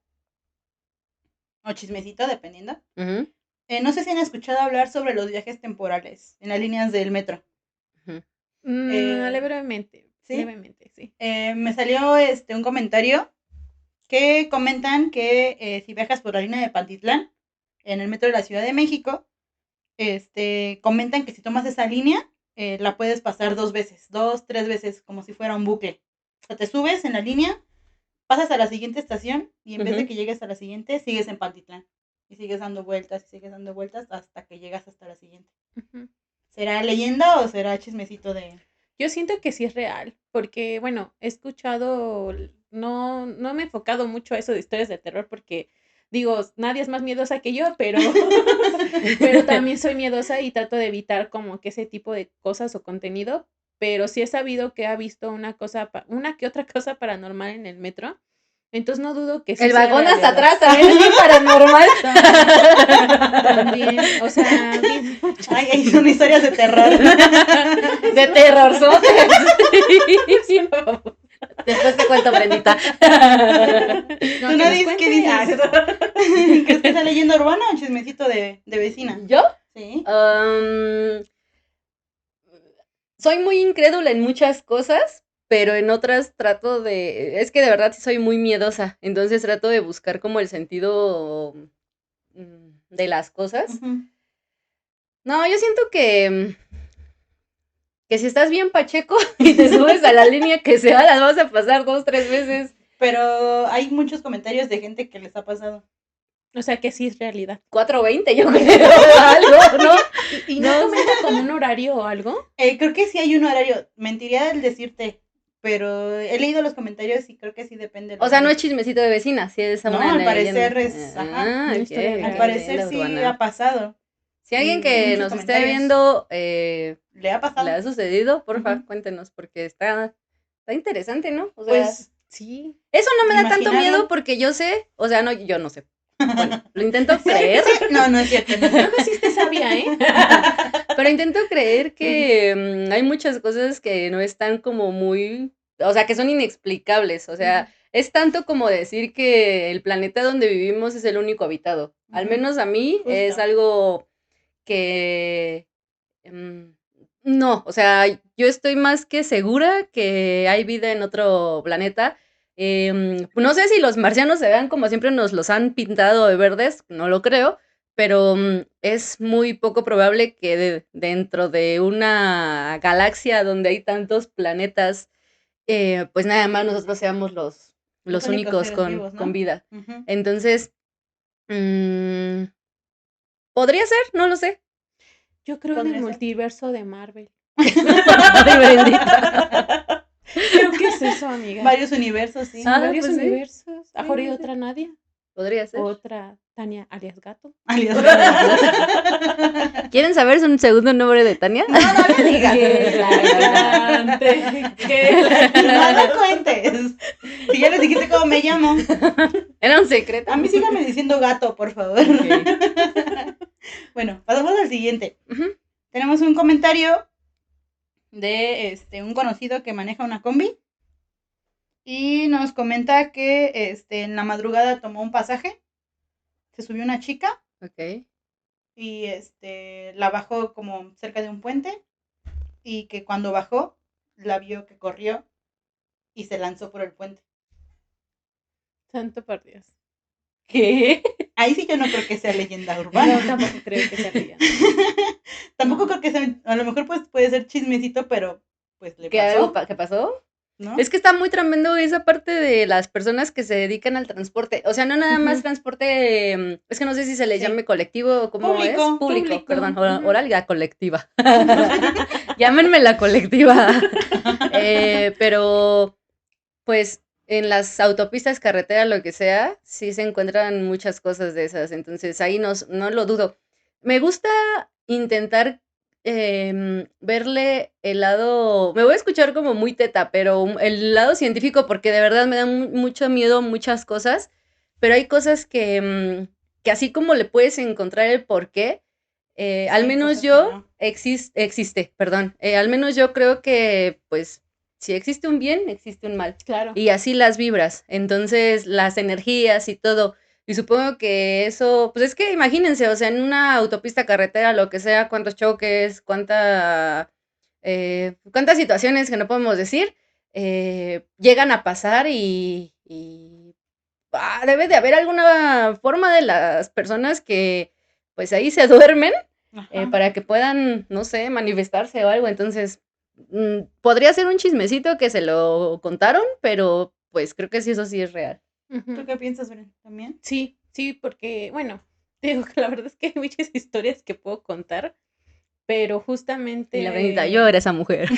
o chismecito, dependiendo. Ujú, No sé si han escuchado hablar sobre los viajes temporales en las líneas del metro. ujú. Levemente. ¿sí? Levemente, sí. Me salió un comentario que comentan que si viajas por la línea de Pantitlán, en el metro de la Ciudad de México, comentan que si tomas esa línea, la puedes pasar 2 veces, 2, 3 veces, como si fuera un bucle. O sea, te subes en la línea, pasas a la siguiente estación y en vez de Ujú. que llegues a la siguiente, sigues en Pantitlán. Y sigues dando vueltas hasta que llegas hasta la siguiente. Ujú. ¿Será leyenda o será chismecito de...? Yo siento que sí es real, porque, bueno, he escuchado, no me he enfocado mucho a eso de historias de terror, porque, digo, nadie es más miedosa que yo, pero, pero también soy miedosa y trato de evitar como que ese tipo de cosas o contenido, pero sí he sabido que ha visto una que otra cosa paranormal en el metro, entonces no dudo que sí El sea vagón hasta realidad. atrás también es bien paranormal. También, o sea, Ay, son historias de terror. De terror, sí, por favor. Después te cuento, Brendita. no, ¿Tú que no nos dices cuente. qué dices? ¿Crees que es leyenda urbana o chismecito de vecina? ¿Yo? Sí. soy muy incrédula en muchas cosas, pero en otras trato es que de verdad sí soy muy miedosa, entonces trato de buscar como el sentido de las cosas. Ujú. No, yo siento que si estás bien pacheco y te subes a la línea que sea, las vas a pasar 2, 3 veces. Pero hay muchos comentarios de gente que les ha pasado. O sea que sí es realidad. 4:20 yo creo, algo, ¿no? ¿Y no comenta con un horario o algo? Creo que sí hay un horario. Mentiría el decirte, pero he leído los comentarios y creo que sí depende. O sea, no es chismecito de vecina, sí es No, una al leyenda. parecer es, ajá, una historia real. al parecer sí ha pasado. Si alguien Y que muchos nos esté comentarios. viendo ¿Le ha pasado? le ha sucedido, porfa, Ujú. cuéntenos, porque está interesante, ¿no? O sea, Pues Sí. eso no me da tanto imaginarlo. miedo porque yo sé, o sea, no, yo no sé. Bueno, lo intento creer, No, no es cierto. No es cierto. Creo que sí te sabía, ¿eh? pero intento creer que hay muchas cosas que no están como muy, o sea, que son inexplicables, o sea, es tanto como decir que el planeta donde vivimos es el único habitado. Al Ujú. menos a mí Justo. es algo que no, o sea, yo estoy más que segura que hay vida en otro planeta. No sé si los marcianos se vean como siempre nos los han pintado de verdes, no lo creo, pero es muy poco probable que dentro de una galaxia donde hay tantos planetas, pues nada más nosotros seamos los únicos únicos seres vivos, con ¿no? vida. Ujú. Entonces, podría ser, no lo sé. Yo creo en el Podría ser. multiverso de Marvel. Ay, bendita. Creo que es eso, amiga. Varios universos, sí. Sí, Ah, varios pues sí. universos. A Sí, y sí. otra Nadia. Podría ser. Otra Tania alias Gato. Alias. ¿Quieren saber su segundo nombre de Tania? No, no le digas. Que la cante. Que la No lo cuentes. Si ya les dijiste cómo me llamo. Era un secreto. A mí síganme diciendo gato, por favor. Ok. Bueno, pasamos al siguiente. Ujú. Tenemos un comentario de un conocido que maneja una combi. Y nos comenta que en la madrugada tomó un pasaje. Se subió una chica. Ok. Y la bajó como cerca de un puente. Y que cuando bajó, la vio que corrió y se lanzó por el puente. Santo por Dios. ¿Qué? Ahí sí yo no creo que sea leyenda urbana. No, tampoco creo que sea leyenda. Tampoco No. creo que sea, a lo mejor pues puede ser chismecito, pero pues le ¿Qué pasó, algo qué pasó? ¿no? Es que está muy tremendo esa parte de las personas que se dedican al transporte. O sea, no nada más Ujú. transporte, es que no sé si se le Sí. llame colectivo o cómo es. Público. Público, perdón, Ujú. oral ya colectiva. Llámenme la colectiva. Pero, pues, en las autopistas, carretera, lo que sea, sí se encuentran muchas cosas de esas. Entonces, ahí no lo dudo. Me gusta intentar verle el lado, me voy a escuchar como muy teta, pero el lado científico, porque de verdad me dan mucho miedo muchas cosas, pero hay cosas que así como le puedes encontrar el porqué, al Sí, menos cosas que yo no. existe, perdón, al menos yo creo que pues si existe un bien, existe un mal. Claro. Y así las vibras, entonces las energías y todo. Y supongo que eso, pues es que imagínense, o sea, en una autopista, carretera, lo que sea, cuántos choques, cuántas situaciones que no podemos decir, llegan a pasar y debe de haber alguna forma de las personas que pues ahí se duermen Ajá. para que puedan, no sé, manifestarse o algo. Entonces, podría ser un chismecito que se lo contaron, pero pues creo que sí, eso sí es real. Ujú. ¿Tú qué piensas, Bren? ¿También? Sí, sí, porque, bueno, te digo que la verdad es que hay muchas historias que puedo contar, pero justamente... Y la Brenita, yo era esa mujer.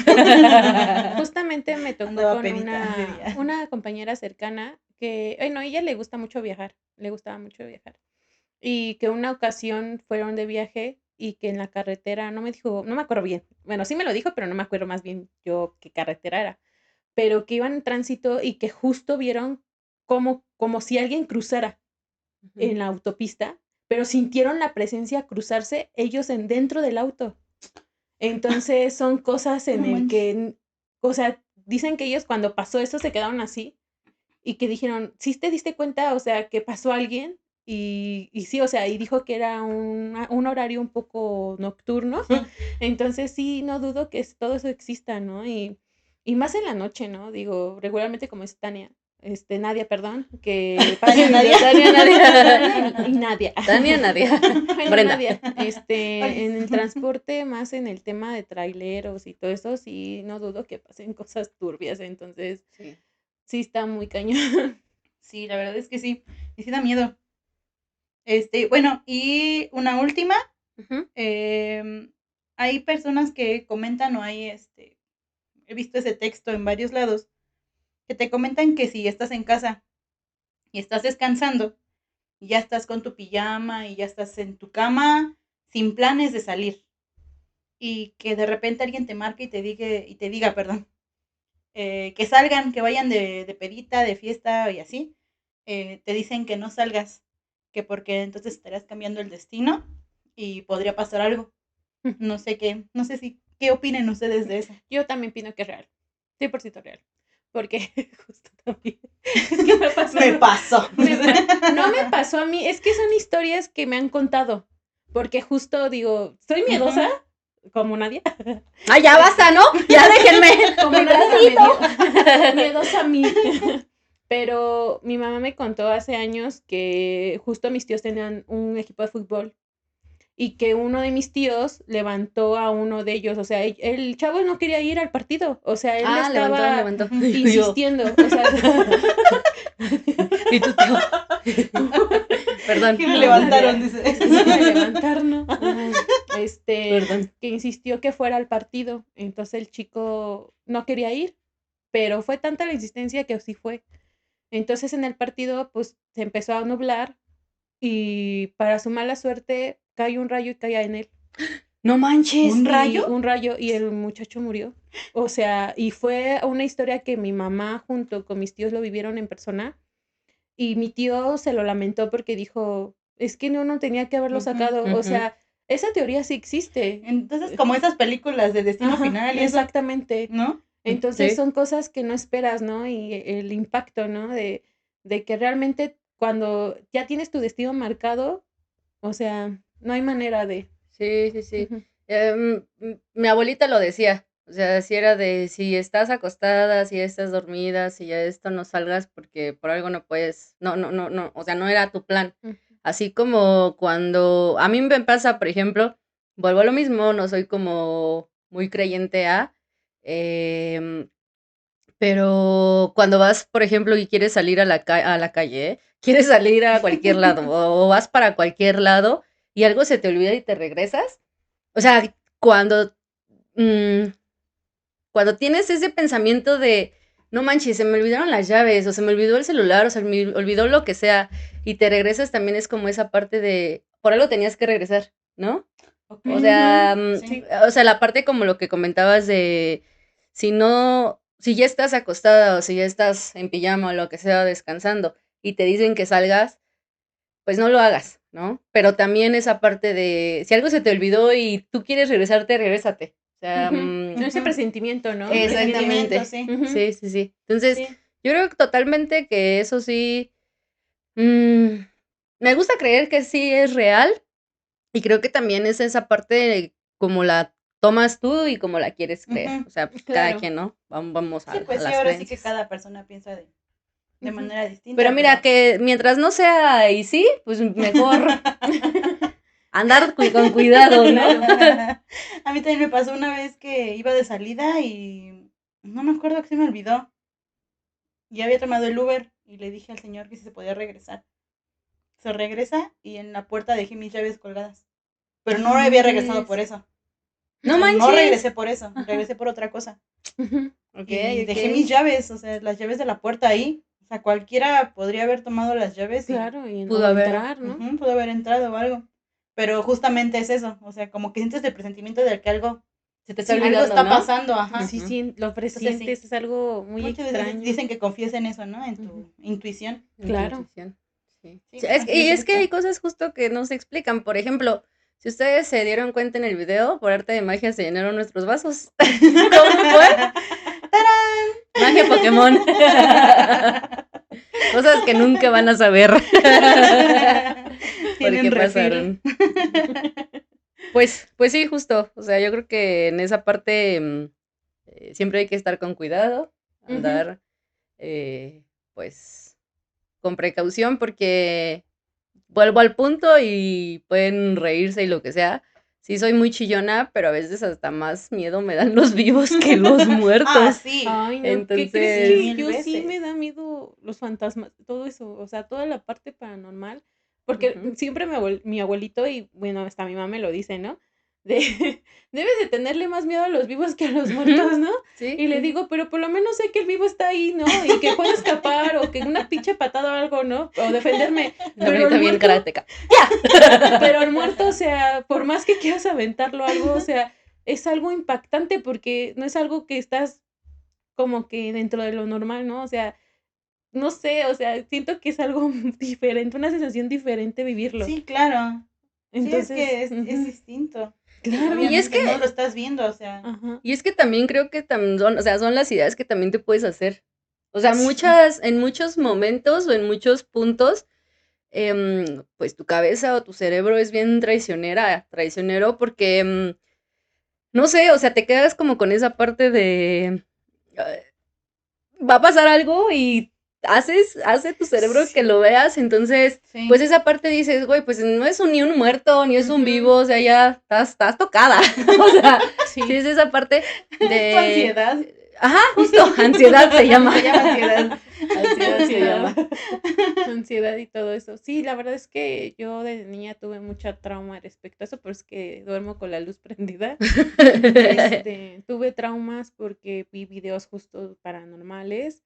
Justamente me tocó Andaba con pedita ese día. una compañera cercana que, bueno, a ella le gusta mucho viajar, le gustaba mucho viajar. Y que una ocasión fueron de viaje y que en la carretera, no me dijo, no me acuerdo bien, bueno, sí me lo dijo, pero no me acuerdo más bien yo qué carretera era, pero que iban en tránsito y que justo vieron como si alguien cruzara en la autopista, pero sintieron la presencia cruzarse ellos en dentro del auto. Entonces son cosas en No el manches. que, o sea, dicen que ellos cuando pasó eso se quedaron así y que dijeron, ¿sí te diste cuenta? O sea, que pasó alguien Y sí, o sea, y dijo que era un horario un poco nocturno. Entonces sí, no dudo que todo eso exista, ¿no? Y más en la noche, ¿no? Digo, regularmente como es Nadia, perdón, que Tania, Nadia. Tania, Nadia. y Nadia. Tania, Nadia. Bueno, Brenda. Nadia, en el transporte, más en el tema de traileros y todo eso, sí, no dudo que pasen cosas turbias, entonces sí está muy cañón. Sí, la verdad es que sí, y sí da miedo. Bueno, y una última, Ujú. hay personas que comentan o hay, he visto ese texto en varios lados, que te comentan que si estás en casa y estás descansando, y ya estás con tu pijama y ya estás en tu cama sin planes de salir, y que de repente alguien te marque y te diga, perdón, que salgan, que vayan de pedita, de fiesta y así, te dicen que no salgas, que porque entonces estarás cambiando el destino y podría pasar algo. No sé qué opinen ustedes de eso. Yo también opino que es real, 100% real, porque justo también, es que me pasó. Me pasó. No me pasó a mí, es que son historias que me han contado, porque justo digo, soy miedosa, como nadie. ¡Ay, ya basta, ¿no? Ya déjenme. Como nadie miedosa a mí. Pero mi mamá me contó hace años que justo mis tíos tenían un equipo de fútbol y que uno de mis tíos levantó a uno de ellos, o sea, el chavo no quería ir al partido, o sea, él estaba levantó. insistiendo, o sea, y tu tío. Perdón. Que me levantaron, dice. levantar, ¿no? Perdón. Que insistió que fuera al partido, entonces el chico no quería ir, pero fue tanta la insistencia que sí fue. Entonces en el partido pues se empezó a nublar y para su mala suerte cae un rayo y cae en él. No manches. ¿Un rayo? Un rayo y el muchacho murió. O sea, y fue una historia que mi mamá junto con mis tíos lo vivieron en persona y mi tío se lo lamentó porque dijo, es que no tenía que haberlo sacado. O sea, esa teoría sí existe. Entonces, como esas películas de Destino Final y eso, exactamente. ¿no? Entonces Sí. son cosas que no esperas, ¿no? Y el impacto, ¿no? De que realmente cuando ya tienes tu destino marcado, o sea, no hay manera de... Sí, sí, sí. Ujú. Mi abuelita lo decía, o sea, si era de si estás acostada, si ya estás dormida, si ya esto no salgas porque por algo no puedes, no, o sea, no era tu plan. Ujú. Así como cuando a mí me pasa, por ejemplo, vuelvo a lo mismo, no soy como muy creyente pero cuando vas, por ejemplo, y quieres salir a la calle, quieres salir a cualquier lado o vas para cualquier lado y algo se te olvida y te regresas. O sea, cuando tienes ese pensamiento de, no manches, se me olvidaron las llaves, o se me olvidó el celular, o se me olvidó lo que sea, y te regresas, también es como esa parte de, por algo tenías que regresar, ¿no? Okay. O sea, Sí. o sea, la parte como lo que comentabas de, si ya estás acostada o si ya estás en pijama o lo que sea descansando y te dicen que salgas, pues no lo hagas, ¿no? Pero también esa parte de, si algo se te olvidó y tú quieres regresarte, regrésate. O sea, Ese presentimiento, ¿no? exactamente. Sí. Ujú. Sí, sí, sí. Entonces, Sí. yo creo totalmente que eso sí, me gusta creer que sí es real y creo que también es esa parte de como la tomas tú y como la quieres creer. Ujú. O sea, pues, cada Claro. quien, ¿no? Vamos Sí, a pues sí, las ahora sí que creencias. cada persona piensa de Ujú. manera distinta. Pero mira, que mientras no sea y sí, pues mejor andar con cuidado, ¿no? A mí también me pasó una vez que iba de salida y no me acuerdo que se me olvidó. Ya había tomado el Uber y le dije al señor que si se podía regresar. Se regresa y en la puerta dejé mis llaves colgadas. Pero no había regresado por eso. No O sea, no manches. regresé por eso, regresé por otra cosa. Ujú. Y dejé mis llaves, o sea, las llaves de la puerta ahí. O sea, cualquiera podría haber tomado las llaves y Claro, y pudo no haber. entrar, ¿no? pudo haber entrado o algo. Pero justamente es eso, o sea, como que sientes el presentimiento de que algo Se te está algo olvidando, está ¿no? pasando, ajá. Sí, sí, lo presientes, es algo muy Muchas extraño. veces dicen que confíes en eso, ¿no? En tu intuición. Claro. Intuición, sí. Sí, Sí, así y es es que esto. hay cosas justo que no se explican. Por ejemplo, si ustedes se dieron cuenta en el video, por arte de magia se llenaron nuestros vasos. ¿Cómo fue? ¡Tarán! Magia Pokémon. Cosas que nunca van a saber. que refill. pasaron. Pues sí, justo. O sea, yo creo que en esa parte siempre hay que estar con cuidado, Ujú. andar pues con precaución porque vuelvo al punto y pueden reírse y lo que sea. Sí soy muy chillona, pero a veces hasta más miedo me dan los vivos que los muertos. Ah, sí. Ay, no, ¿qué Entonces, crees Sí, que mil yo sí veces. me da miedo los fantasmas, todo eso, o sea, toda la parte paranormal, porque ujú. siempre mi abuelito y bueno, hasta mi mamá me lo dice, ¿no? De, debes de tenerle más miedo a los vivos que a los muertos, ¿no? Sí, Y le sí, sí. digo, pero por lo menos sé que el vivo está ahí, ¿no? Y que puede escapar o que una pinche patada o algo, ¿no? O defenderme. La Pero bonita el bien muerto, karateca. pero el muerto, o sea, por más que quieras aventarlo algo, o sea, es algo impactante porque no es algo que estás como que dentro de lo normal, ¿no? O sea, no sé, o sea, siento que es algo diferente, una sensación diferente vivirlo. Sí, claro. Sí, es Entonces, que es distinto. Y claro. Y es obviamente no que, lo estás viendo, o sea. Ajá. y es que también creo que también son, o sea, son las ideas que también te puedes hacer. O sea, Sí. en muchos momentos o en muchos puntos, pues tu cabeza o tu cerebro es bien traicionero porque, no sé, o sea, te quedas como con esa parte de, va a pasar algo y hace tu cerebro que lo veas, entonces, Sí. pues esa parte dices, güey, pues no es ni un muerto, ni es un Ujú. vivo, o sea, ya estás tocada, o sea, sí Sí. es esa parte Tu de... ansiedad. Ajá, justo, ansiedad se llama. Se llama ansiedad. Ansiedad se llama. Ansiedad y todo eso. Sí, la verdad es que yo de niña tuve mucha trauma respecto a eso, pero es que duermo con la luz prendida. Tuve traumas porque vi videos justo paranormales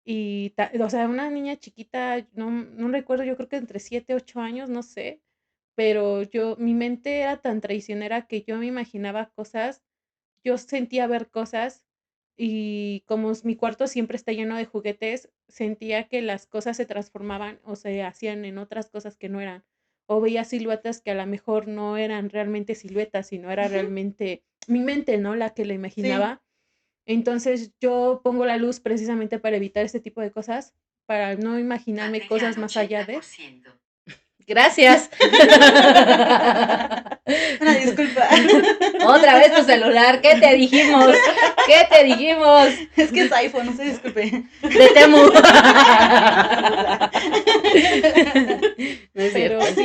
y, o sea, una niña chiquita, no recuerdo, yo creo que entre 7, 8 años, no sé, pero mi mente era tan traicionera que yo me imaginaba cosas, yo sentía ver cosas y como mi cuarto siempre está lleno de juguetes, sentía que las cosas se transformaban o se hacían en otras cosas que no eran. O veía siluetas que a lo mejor no eran realmente siluetas, sino era Ujú. realmente mi mente, ¿no? La que la Sí. imaginaba. Entonces yo pongo la luz precisamente para evitar este tipo de cosas, para no imaginarme cosas más allá de. Gracias. Una disculpa. Otra vez tu celular, ¿qué te dijimos? ¿Qué te dijimos? Es que es iPhone, no se disculpe. De Temu. No es Pero cierto.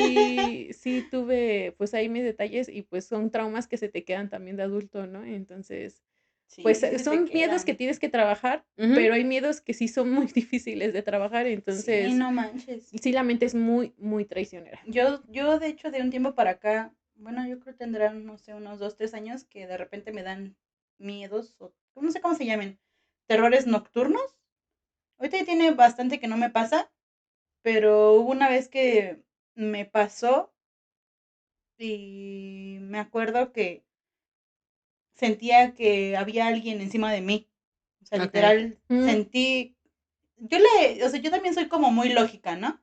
sí tuve pues ahí mis detalles y pues son traumas que se te quedan también de adulto, ¿no? Entonces, pues Sí, sí se son te miedos que quedan. tienes que trabajar, Ujú. pero hay miedos que sí son muy difíciles de trabajar, Sí, entonces no manches. sí la mente es muy, muy traicionera. Yo de hecho de un tiempo para acá, bueno, yo creo que tendrán, no sé, unos 2, 3 años que de repente me dan miedos o no sé cómo se llamen, terrores nocturnos. Ahorita ya tiene bastante que no me pasa, pero hubo una vez que me pasó y me acuerdo que sentía que había alguien encima de mí. O sea, Ok. literal, Mm, sentí, o sea, yo también soy como muy lógica, ¿no?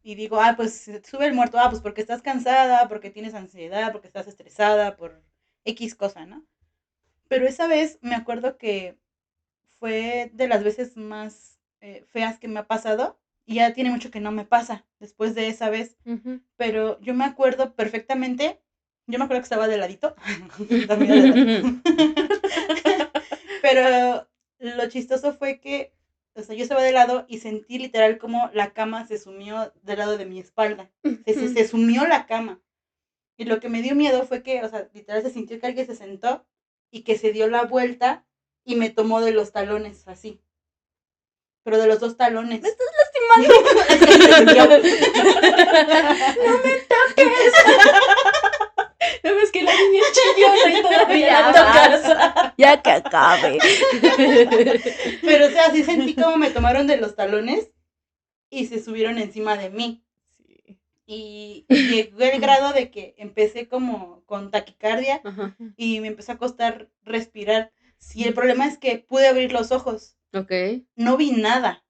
Y digo, pues se te sube el muerto, pues porque estás cansada, porque tienes ansiedad, porque estás estresada, por X cosa, ¿no? Pero esa vez me acuerdo que fue de las veces más feas que me ha pasado y ya tiene mucho que no me pasa después de esa vez, ujú. pero yo me acuerdo perfectamente, yo me acuerdo que estaba de ladito, dormida de ladito, pero lo chistoso fue que, o sea, yo estaba de lado y sentí literal como la cama se sumió del lado de mi espalda, se sumió la cama. Y lo que me dio miedo fue que, o sea, literal se sintió que alguien se sentó y que se dio la vuelta y me tomó de los talones, así. Pero de los dos talones. Me estás lastimando. Así se sintió. ¡No me toques! No ves que la niña chillona y todavía la tocas. Ya que acabe. Pero, o sea, sí sentí como me tomaron de los talones y se subieron encima de mí. Sí. Y llegó el grado de que empecé como con taquicardia Ajá. y me empezó a costar respirar. Y el Sí. problema es que pude abrir los ojos. Ok. No vi nada,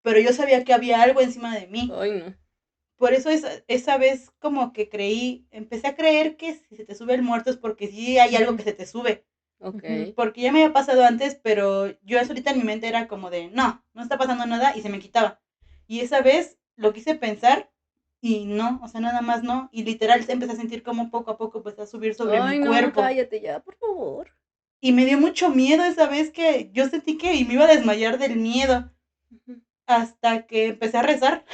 pero yo sabía que había algo encima de mí. Ay, no. Por eso esa vez como que empecé a creer que si se te sube el muerto es porque sí hay algo que se te sube. Ok. Porque ya me había pasado antes, pero yo eso ahorita en mi mente era como de, no está pasando nada y se me quitaba. Y esa vez lo quise pensar Y no, o sea, nada más no. Y literal empecé a sentir como poco a poco empecé a subir sobre Ay, mi no, cuerpo. cállate ya, por favor. Y me dio mucho miedo esa vez que yo sentí que me iba a desmayar del miedo. Hasta que empecé a rezar.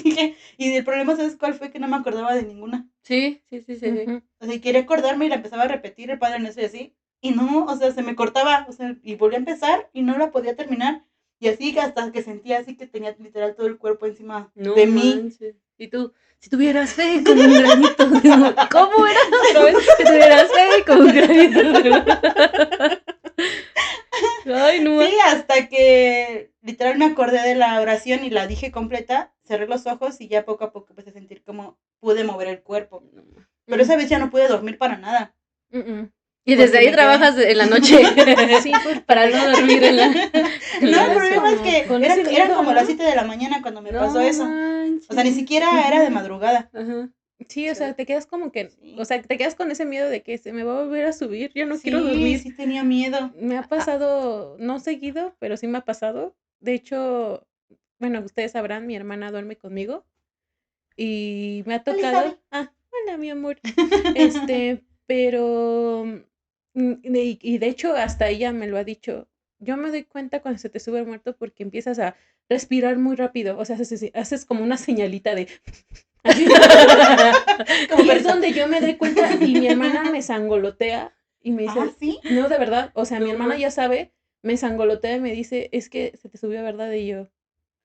Dije, y el problema, ¿sabes cuál fue? Que no me acordaba de ninguna. Sí. Ujú. O sea, y quería acordarme y la empezaba a repetir el Padre Nuestro y así. Y no, o sea, se me cortaba. O sea, y volví a empezar y no la podía terminar. Y así hasta que sentía así que tenía literal todo el cuerpo encima No de mí. manches. Y tú, si tuvieras fe como un granito de mostaza. ¿Cómo era otra vez? Si tuvieras fe como un granito de mostaza. Ay, no. Sí, hasta que literal me acordé de la oración y la dije completa, cerré los ojos y ya poco a poco empecé a sentir como pude mover el cuerpo. Pero esa vez ya no pude dormir para nada. Y desde Porque ahí me trabajas en la noche. Sí, pues, Para no dormir en la. No, el problema es que con ese eran miedo, como ¿no? las 7 de la mañana cuando me pasó eso. Manches. O sea, ni siquiera era de madrugada. Ajá. Sí, o sea, te quedas como que, Sí. o sea, te quedas con ese miedo de que se me va a volver a subir, yo no Sí, quiero dormir. sí tenía miedo. Me ha pasado, no seguido, pero sí me ha pasado. De hecho, bueno, ustedes sabrán, mi hermana duerme conmigo y me ha Hola, tocado. Isabel. Hola, mi amor. Pero, y de hecho, hasta ella me lo ha dicho. Yo me doy cuenta cuando se te sube el muerto porque empiezas a respirar muy rápido. O sea, haces como una señalita de. Como Y es persa. donde yo me doy cuenta y mi hermana me sangolotea y me dice, Ah, ¿sí? no, de verdad, o sea, mi No hermana manches. ya sabe, me sangolotea y me dice, es que se te subió, ¿verdad? Y yo,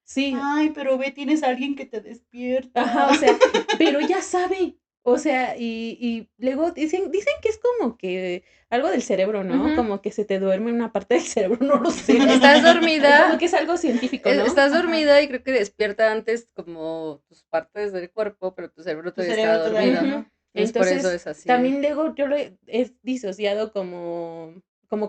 sí, Ay, pero ve, tienes a alguien que te despierta. ajá, o sea, pero ya sabe, o sea, y luego dicen que es como que algo del cerebro, ¿no? Ujú. Como que se te duerme una parte del cerebro, no lo sé. Estás dormida. Como que es algo científico, ¿no? Estás Ajá. dormida y creo que despierta antes como tus partes del cuerpo, pero tu cerebro Tu todavía cerebro está todavía, dormido. ¿no? Es por eso Entonces, es así. también luego yo lo he disociado como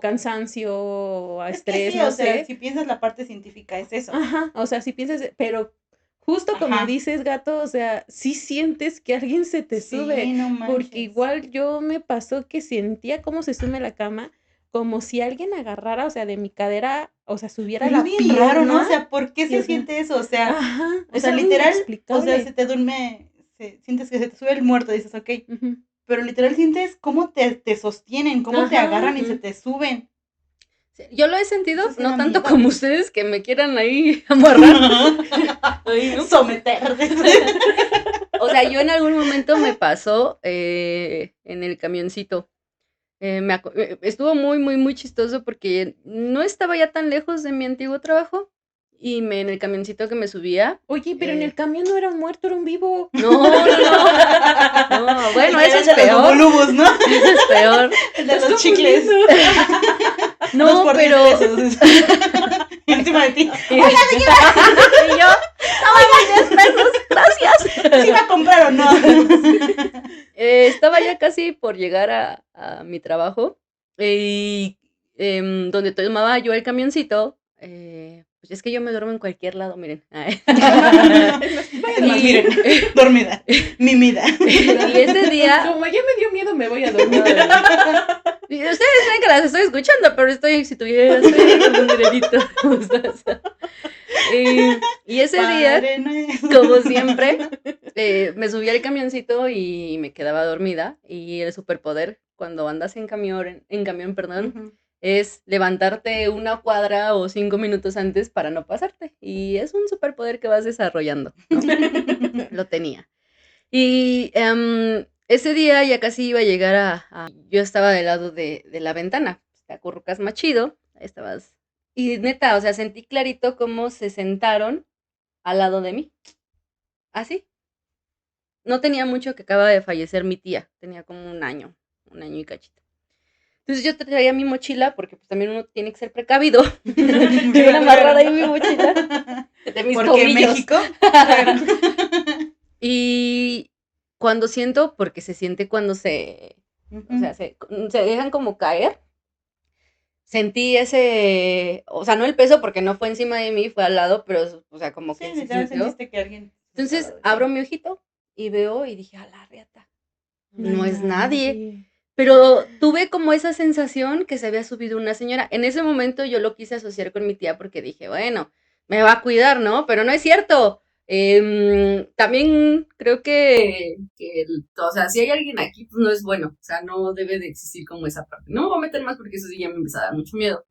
cansancio o a Es que estrés, sí, no o sea, sé. si piensas la parte científica es eso. Ajá, o sea, si piensas, pero justo como Ajá. dices, gato, o sea, sí sientes que alguien se te sube, Sí, no porque manches. igual yo me pasó que sentía cómo se sube la cama, como si alguien agarrara, o sea, de mi cadera, o sea, subiera Pero es la bien raro, ¿no? O pierna. sea, ¿por qué Y, se o sea, siente eso? O sea, ajá, es algo literal, o sea, inexplicable. se te duerme, sientes que se te sube el muerto, dices, ok. Ujú. Pero literal sientes cómo te sostienen, cómo te Ajá, agarran y se ujú. te suben. Sí, yo lo he sentido, Eso sí no da tanto miedo. como ustedes que me quieran ahí amarrar. Ay, no. Someter. O sea, yo en algún momento me pasó en el camioncito. Estuvo muy chistoso porque no estaba ya tan lejos de mi antiguo trabajo y en el camioncito que me subía. Oye, pero en el camión no era un muerto, era un vivo. No, bueno, El eso es de los peor. bubulubus, ¿no? Eso es peor. El de los chicles. No, 2 por 10 pero. pesos. Y encima de ti. Y yo, toma mis 10 pesos, gracias. ¿Sí va a comprar o no? Estaba ya casi por llegar a mi trabajo y donde tomaba yo el camioncito, pues es que yo me duermo en cualquier lado, miren. Es más, miren, dormida, mimida. Y ese día, Como ya me dio miedo, me voy a dormir. y ustedes creen que las estoy escuchando, pero si tuviera como un granito de mostaza. Y ese día, Padre Nuestro. como siempre, me subí al camioncito y me quedaba dormida. Y el superpoder, cuando andas en camión, perdón, Ujú. es levantarte 1 cuadra o 5 minutos antes para no pasarte. Y es un superpoder que vas desarrollando, ¿no? Lo tenía. Y ese día ya casi iba a llegar yo estaba del lado de la ventana. Te acurrucas más chido. Ahí estabas. Y neta, o sea, sentí clarito cómo se sentaron al lado de mí. Así. No tenía mucho que acaba de fallecer mi tía. Tenía como un año y cachito. Entonces yo traía mi mochila, porque pues también uno tiene que ser precavido. Yo amarrada ahí mi mochila de mis Porque tobillos. México. Y cuando siento, porque se siente cuando o sea, se dejan como caer. Sentí o sea, no el peso porque no fue encima de mí, fue al lado, pero, o sea, como Sí, que se literal sintió. sentiste que alguien. Entonces abro mi ojito y veo y dije, a la riata, no es nadie. Pero tuve como esa sensación que se había subido una señora. En ese momento yo lo quise asociar con mi tía porque dije, bueno, me va a cuidar, ¿no? Pero no es cierto. También creo que o sea, si hay alguien aquí, pues no es bueno, o sea, no debe de existir como esa parte. No me voy a meter más porque eso sí ya me empezó a dar mucho miedo.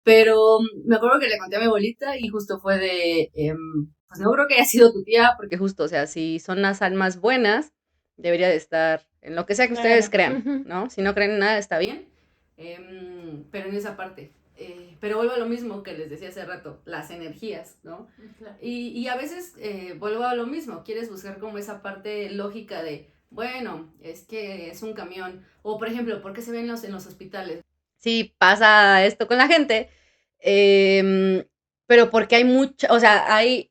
Pero me acuerdo que le conté a mi abuelita y justo fue de, pues no creo que haya sido tu tía, porque justo, o sea, si son las almas buenas, debería de estar en lo que sea que ustedes crean, Ujú. ¿no? Si no creen en nada, está bien. Pero en esa parte. Pero vuelvo a lo mismo que les decía hace rato, las energías, ¿no? Claro. Y a veces vuelvo a lo mismo, quieres buscar como esa parte lógica de, bueno, es que es un camión, o por ejemplo, ¿por qué se ven en los hospitales? Sí, pasa esto con la gente, pero porque hay mucha, o sea, hay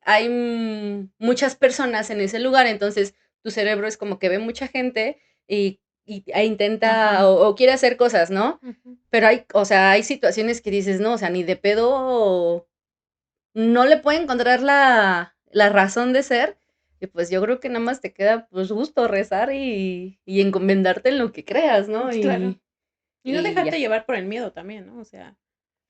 muchas personas en ese lugar, entonces tu cerebro es como que ve mucha gente e intenta Ajá. o quiere hacer cosas, ¿no? Ujú. Pero hay, o sea, hay situaciones que dices, no, o sea, ni de pedo no le puede encontrar la razón de ser. Y pues yo creo que nada más te queda pues justo rezar y encomendarte en lo que creas, ¿no? Claro. Y no Y dejarte ya. llevar por el miedo también, ¿no? O sea,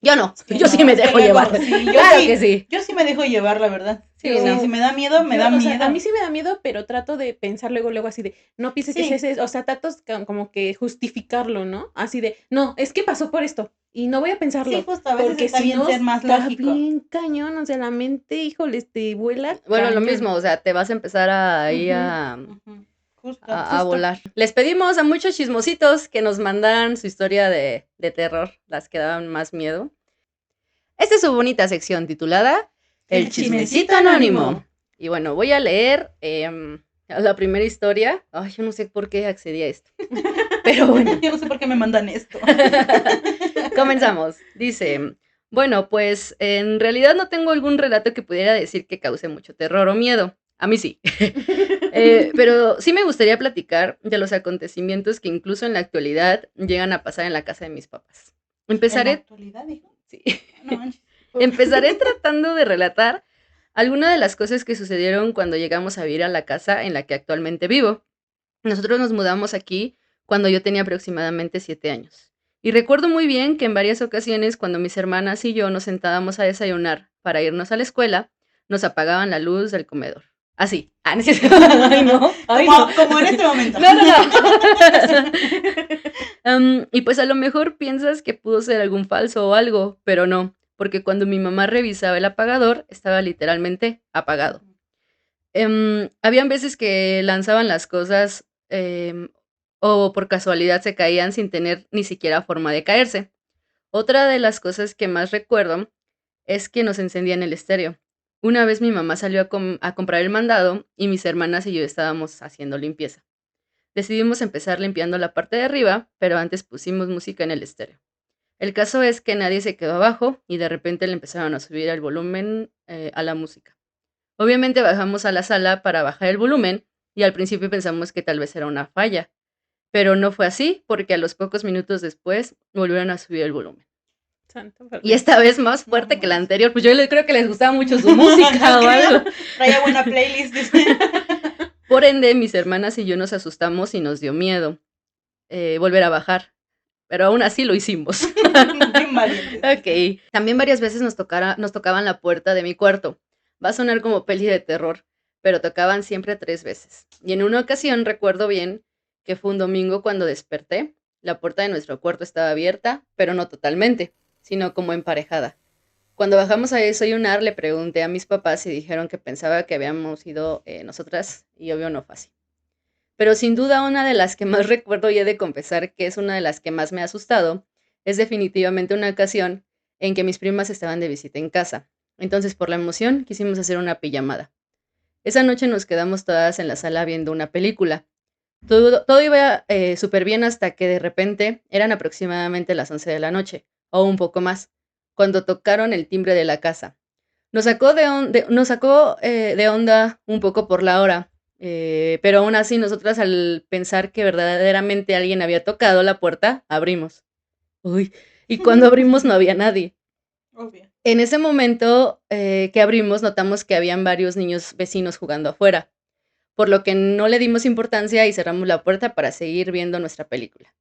Yo no, es que yo sí no, me Es que dejo luego, llevar. sí, Claro que sí. yo sí me dejo llevar, la verdad. Sí, Sí, no. si me da miedo, me yo, da o sea, a mí miedo. sí me da miedo, pero trato de pensar luego así de, no pienses que es Sí, ese, o sea, trato como que justificarlo, ¿no? Así de, no, es que pasó por esto, y no voy a sí, pensarlo, justo, a veces porque está si bien no, ser más está lógico. bien cañón, o sea, la mente, híjole, te vuela Bueno, lo cañón. mismo, o sea, te vas a empezar ahí Ujú, Ujú, justo. a justo. volar. Les pedimos a muchos chismositos que nos mandaran su historia de terror, las que daban más miedo. Esta es su bonita sección titulada El El chismecito chismecito anónimo. anónimo. Y bueno, voy a leer la primera historia. Ay, yo no sé por qué accedí a esto. Pero bueno, Yo no sé por qué me mandan esto. comenzamos. Dice, bueno, pues en realidad no tengo algún relato que pudiera decir que cause mucho terror o miedo. A mí sí. Pero sí me gustaría platicar de los acontecimientos que incluso en la actualidad llegan a pasar en la casa de mis papás. En la Empezaré, actualidad, dijo. sí. No manches. Empezaré tratando de relatar algunas de las cosas que sucedieron cuando llegamos a vivir a la casa en la que actualmente vivo. Nosotros nos mudamos aquí cuando yo tenía aproximadamente 7 años. Y recuerdo muy bien que en varias ocasiones cuando mis hermanas y yo nos sentábamos a desayunar para irnos a la escuela, nos apagaban la luz del comedor. Así. Ah, no es cierto. Ay, no. Ay, no. Como en este momento. No, no, no. Y pues a lo mejor piensas que pudo ser algún falso o algo, pero no, porque cuando mi mamá revisaba el apagador, estaba literalmente apagado. Habían veces que lanzaban las cosas o por casualidad se caían sin tener ni siquiera forma de caerse. Otra de las cosas que más recuerdo es que nos encendían el estéreo. Una vez mi mamá salió a comprar el mandado y mis hermanas y yo estábamos haciendo limpieza. Decidimos empezar limpiando la parte de arriba, pero antes pusimos música en el estéreo. El caso es que nadie se quedó abajo y de repente le empezaron a subir el volumen a la música. Obviamente bajamos a la sala para bajar el volumen y al principio pensamos que tal vez era una falla, pero no fue así porque a los pocos minutos después volvieron a subir el volumen. Santo Y perdón. esta vez más No fuerte que la manches. anterior, pues yo creo que les gustaba mucho su música Yo o algo. creo. Traía buena playlist. Dice. Por ende, mis hermanas y yo nos asustamos y nos dio miedo volver a bajar, pero aún así lo hicimos. Bien valientes. Ok. También varias veces nos tocaban la puerta de mi cuarto. Va a sonar como peli de terror, pero tocaban siempre 3 veces. Y en una ocasión recuerdo bien que fue un domingo cuando desperté. La puerta de nuestro cuarto estaba abierta, pero no totalmente, sino como emparejada. Cuando bajamos a desayunar, le pregunté a mis papás y dijeron que pensaba que habíamos ido nosotras, y obvio no fue así. Pero sin duda una de las que más recuerdo y he de confesar que es una de las que más me ha asustado, es definitivamente una ocasión en que mis primas estaban de visita en casa. Entonces, por la emoción, quisimos hacer una pijamada. Esa noche nos quedamos todas en la sala viendo una película. Todo iba súper bien hasta que de repente eran aproximadamente las 11 de la noche, o un poco más, cuando tocaron el timbre de la casa. Nos sacó de onda un poco por la hora, pero aún así nosotras al pensar que verdaderamente alguien había tocado la puerta, abrimos. Uy, y cuando abrimos no había nadie. Obvio. En ese momento que abrimos notamos que habían varios niños vecinos jugando afuera, por lo que no le dimos importancia y cerramos la puerta para seguir viendo nuestra película.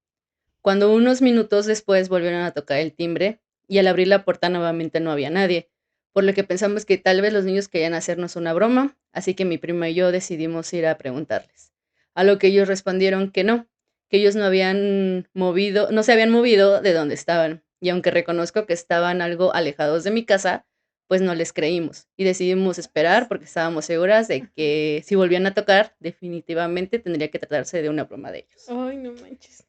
Cuando unos minutos después volvieron a tocar el timbre y al abrir la puerta nuevamente no había nadie, por lo que pensamos que tal vez los niños querían hacernos una broma, así que mi prima y yo decidimos ir a preguntarles. A lo que ellos respondieron que no, que ellos no se habían movido de donde estaban. Y aunque reconozco que estaban algo alejados de mi casa, pues no les creímos y decidimos esperar porque estábamos seguras de que si volvían a tocar, definitivamente tendría que tratarse de una broma de ellos. Ay, no manches.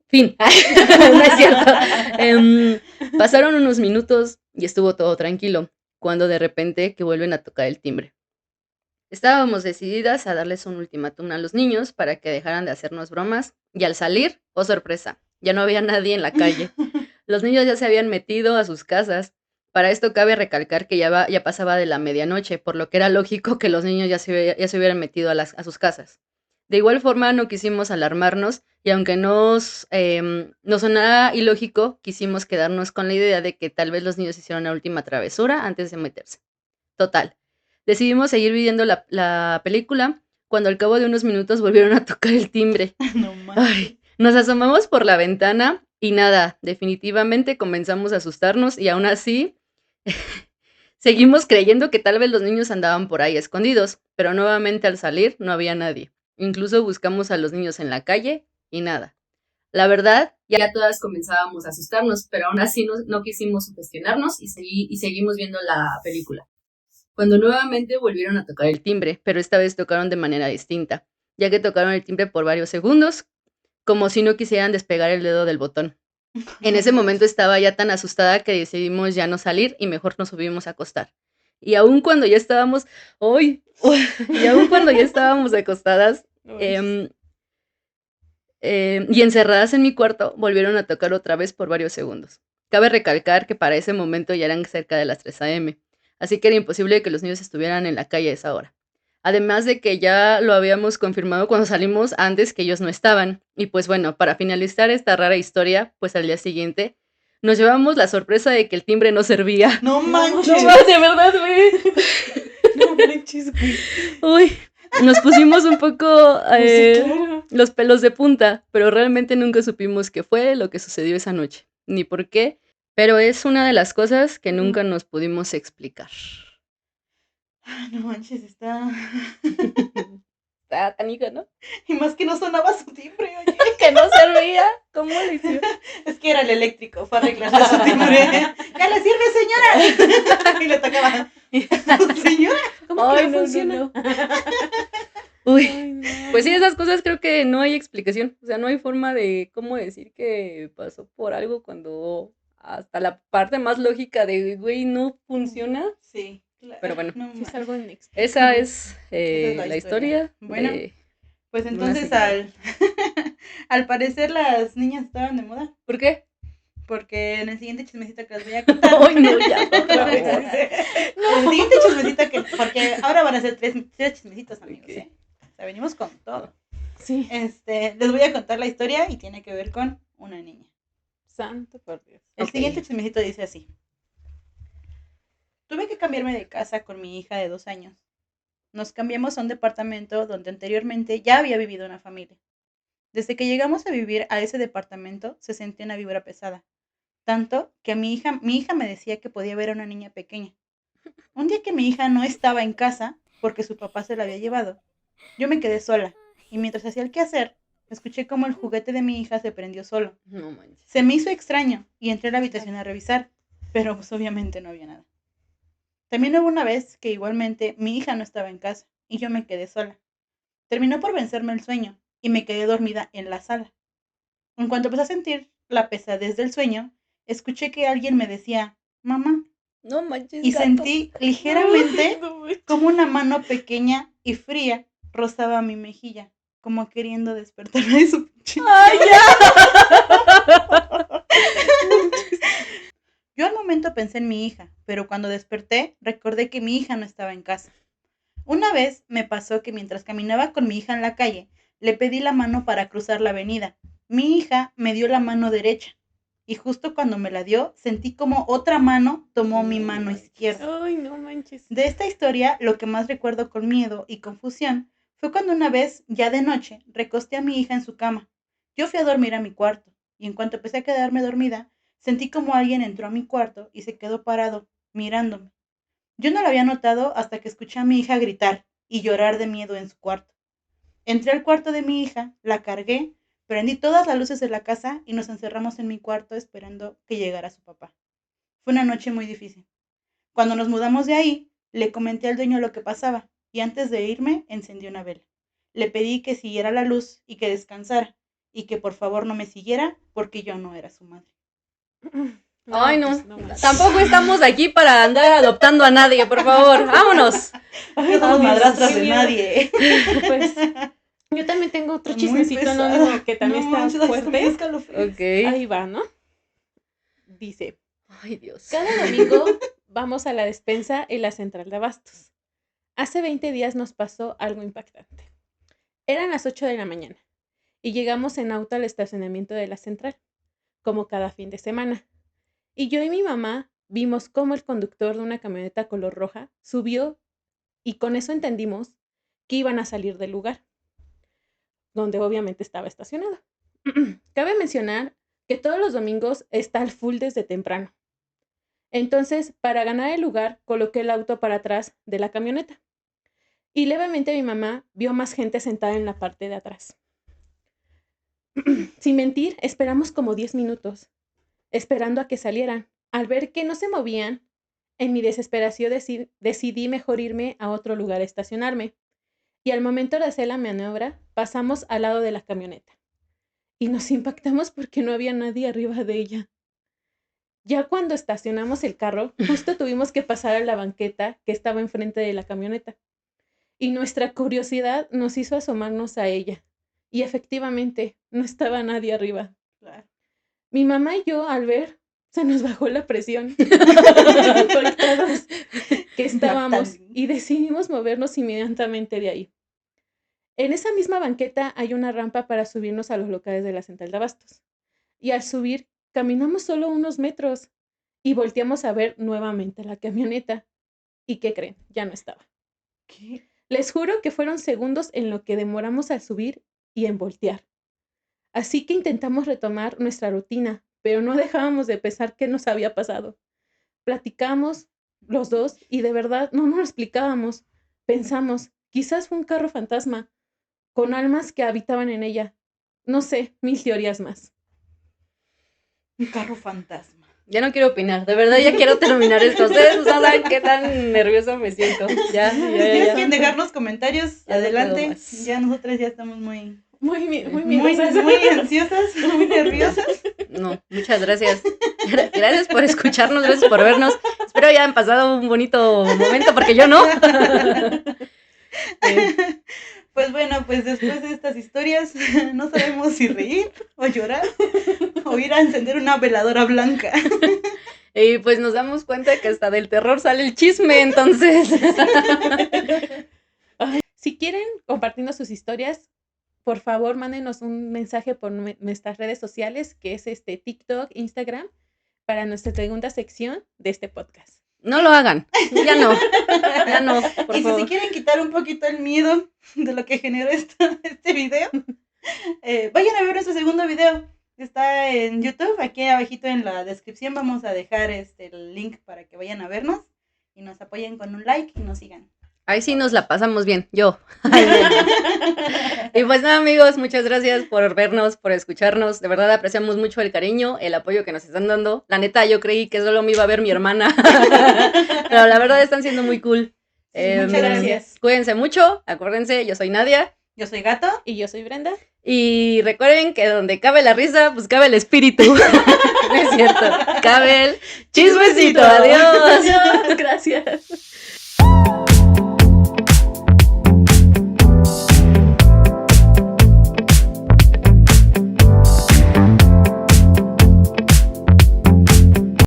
Fin. No es cierto. Pasaron unos minutos y estuvo todo tranquilo, cuando de repente que vuelven a tocar el timbre. Estábamos decididas a darles un ultimátum a los niños para que dejaran de hacernos bromas y al salir, oh sorpresa, ya no había nadie en la calle. Los niños ya se habían metido a sus casas. Para esto cabe recalcar que ya pasaba de la medianoche, por lo que era lógico que los niños ya se hubieran metido a sus casas. De igual forma, no quisimos alarmarnos y aunque nos sonara ilógico, quisimos quedarnos con la idea de que tal vez los niños hicieron una última travesura antes de meterse. Total. Decidimos seguir viendo la película cuando al cabo de unos minutos volvieron a tocar el timbre. No manches. Ay, nos asomamos por la ventana y nada, definitivamente comenzamos a asustarnos y aún así seguimos creyendo que tal vez los niños andaban por ahí escondidos, pero nuevamente al salir no había nadie. Incluso buscamos a los niños en la calle y nada. La verdad, ya todas comenzábamos a asustarnos, pero aún así no quisimos sugestionarnos y seguimos viendo la película. Cuando nuevamente volvieron a tocar el timbre, pero esta vez tocaron de manera distinta, ya que tocaron el timbre por varios segundos, como si no quisieran despegar el dedo del botón. En ese momento estaba ya tan asustada que decidimos ya no salir y mejor nos subimos a acostar. Y aun cuando ya estábamos, acostadas y encerradas en mi cuarto, volvieron a tocar otra vez por varios segundos. Cabe recalcar que para ese momento ya eran cerca de las 3 a.m., así que era imposible que los niños estuvieran en la calle a esa hora. Además de que ya lo habíamos confirmado cuando salimos antes que ellos no estaban. Y pues bueno, para finalizar esta rara historia, pues al día siguiente nos llevamos la sorpresa de que el timbre no servía. No manches. No, de verdad, güey. No manches, güey. Uy, nos pusimos un poco Sí, claro. los pelos de punta, pero realmente nunca supimos qué fue lo que sucedió esa noche, ni por qué, pero es una de las cosas que nunca nos pudimos explicar. Ay, no manches, está. Está canija, ¿no? Y más que no sonaba su timbre, oye. Que no servía. ¿Cómo le hicieron? Es que era el eléctrico, fue a arreglarle su timbre. ¡Ya le sirve, señora! Y le tocaba. Señora. ¿Cómo que no funciona? No. Uy, Ay, no. pues sí, esas cosas creo que no hay explicación. O sea, no hay forma de cómo decir que pasó por algo cuando hasta la parte más lógica de, güey, no funciona. Sí, claro. Pero bueno, No Sí, es algo inexplicable. esa es, Esa es la historia. Bueno, de pues una entonces señora. al parecer las niñas estaban de moda. ¿Por qué? Porque en el siguiente chismecito que les voy a contar. Ay, no, ya, por favor. En el siguiente chismecito porque ahora van a ser tres chismecitos, amigos. Ok. O sea, venimos con todo. Sí. Les voy a contar la historia y tiene que ver con una niña. Santo por Dios. El Ok. siguiente chismecito dice así. Tuve que cambiarme de casa con mi hija de 2 años. Nos cambiamos a un departamento donde anteriormente ya había vivido una familia. Desde que llegamos a vivir a ese departamento se sentía una vibra pesada. Tanto que mi hija me decía que podía ver a una niña pequeña. Un día que mi hija no estaba en casa porque su papá se la había llevado, yo me quedé sola y mientras hacía el quehacer, escuché como el juguete de mi hija se prendió solo. No manches. Se me hizo extraño y entré a la habitación a revisar, pero pues obviamente no había nada. También hubo una vez que igualmente mi hija no estaba en casa y yo me quedé sola. Terminó por vencerme el sueño y me quedé dormida en la sala. En cuanto empecé a sentir la pesadez del sueño, escuché que alguien me decía, mamá, No manches. y gato. sentí ligeramente Ay, no manches. como una mano pequeña y fría rozaba mi mejilla, como queriendo despertarme de su pinche. ¡Ay, Yo al momento pensé en mi hija, pero cuando desperté recordé que mi hija no estaba en casa. Una vez me pasó que mientras caminaba con mi hija en la calle, le pedí la mano para cruzar la avenida. Mi hija me dio la mano derecha y justo cuando me la dio sentí como otra mano tomó mi No mano manches. izquierda. Ay, no manches. De esta historia, lo que más recuerdo con miedo y confusión fue cuando una vez, ya de noche, recosté a mi hija en su cama. Yo fui a dormir a mi cuarto y en cuanto empecé a quedarme dormida, sentí como alguien entró a mi cuarto y se quedó parado, mirándome. Yo no lo había notado hasta que escuché a mi hija gritar y llorar de miedo en su cuarto. Entré al cuarto de mi hija, la cargué, prendí todas las luces de la casa y nos encerramos en mi cuarto esperando que llegara su papá. Fue una noche muy difícil. Cuando nos mudamos de ahí, le comenté al dueño lo que pasaba y antes de irme encendí una vela. Le pedí que siguiera la luz y que descansara y que por favor no me siguiera porque yo no era su madre. Ay, no. Pues, manches. Tampoco estamos aquí para andar adoptando a nadie, por favor. Vámonos. No somos madrastras de qué nadie. Pues yo también tengo otro Muy chismecito pesado. anónimo que también No está manches, hasta me dio fuerte. escalofríos. Ok. Ahí va, ¿no? Dice, Ay, Dios. cada domingo vamos a la despensa en la central de abastos. Hace 20 días nos pasó algo impactante. Eran las 8 de la mañana y llegamos en auto al estacionamiento de la central, como cada fin de semana. Y yo y mi mamá vimos cómo el conductor de una camioneta color roja subió y con eso entendimos que iban a salir del lugar, donde obviamente estaba estacionado. Cabe mencionar que todos los domingos está al full desde temprano. Entonces, para ganar el lugar, coloqué el auto para atrás de la camioneta. Y levemente mi mamá vio más gente sentada en la parte de atrás. Sin mentir, esperamos como 10 minutos, esperando a que salieran. Al ver que no se movían, en mi desesperación decidí mejor irme a otro lugar a estacionarme. Y al momento de hacer la maniobra, pasamos al lado de la camioneta. Y nos impactamos porque no había nadie arriba de ella. Ya cuando estacionamos el carro, justo tuvimos que pasar a la banqueta que estaba enfrente de la camioneta. Y nuestra curiosidad nos hizo asomarnos a ella. Y efectivamente, no estaba nadie arriba. Claro. Mi mamá y yo, al ver, se nos bajó la presión. Impactados que estábamos y decidimos movernos inmediatamente de ahí. En esa misma banqueta hay una rampa para subirnos a los locales de la central de abastos. Y al subir, caminamos solo unos metros y volteamos a ver nuevamente la camioneta. ¿Y qué creen? Ya no estaba. ¿Qué? Les juro que fueron segundos en lo que demoramos al subir y en voltear. Así que intentamos retomar nuestra rutina, pero no dejábamos de pensar qué nos había pasado. Platicamos los dos y de verdad no nos lo explicábamos. Pensamos, quizás fue un carro fantasma, con almas que habitaban en ella. No sé, 1000 teorías más. Un carro fantasma. Ya no quiero opinar, de verdad ya quiero terminar esto. Ustedes no saben qué tan nerviosa me siento. Ya. Si quieren dejarnos comentarios, Ya no adelante. puedo más. Ya nosotras ya estamos muy Muy miedosas. ansiosas, muy nerviosas. No, muchas gracias. Gracias por escucharnos, gracias por vernos. Espero hayan pasado un bonito momento porque yo no. Pues bueno, pues después de estas historias no sabemos si reír o llorar o ir a encender una veladora blanca. Y pues nos damos cuenta que hasta del terror sale el chisme, entonces. Si quieren compartirnos sus historias, por favor, mándenos un mensaje por nuestras redes sociales, que es TikTok, Instagram, para nuestra segunda sección de este podcast. No lo hagan, ya no, por Y si favor. se quieren quitar un poquito el miedo de lo que generó este video, vayan a ver nuestro segundo video. Está en YouTube, aquí abajito en la descripción vamos a dejar el link para que vayan a vernos y nos apoyen con un like y nos sigan. Ahí sí nos la pasamos bien, yo. Y pues nada, amigos, muchas gracias por vernos, por escucharnos. De verdad apreciamos mucho el cariño, el apoyo que nos están dando. La neta, yo creí que solo me iba a ver mi hermana. Pero la verdad están siendo muy cool. Muchas gracias. Cuídense mucho, acuérdense, yo soy Nadia. Yo soy Gato. Y yo soy Brenda. Y recuerden que donde cabe la risa, pues cabe el espíritu. No es cierto, cabe el chismecito. Adiós. Adiós, gracias.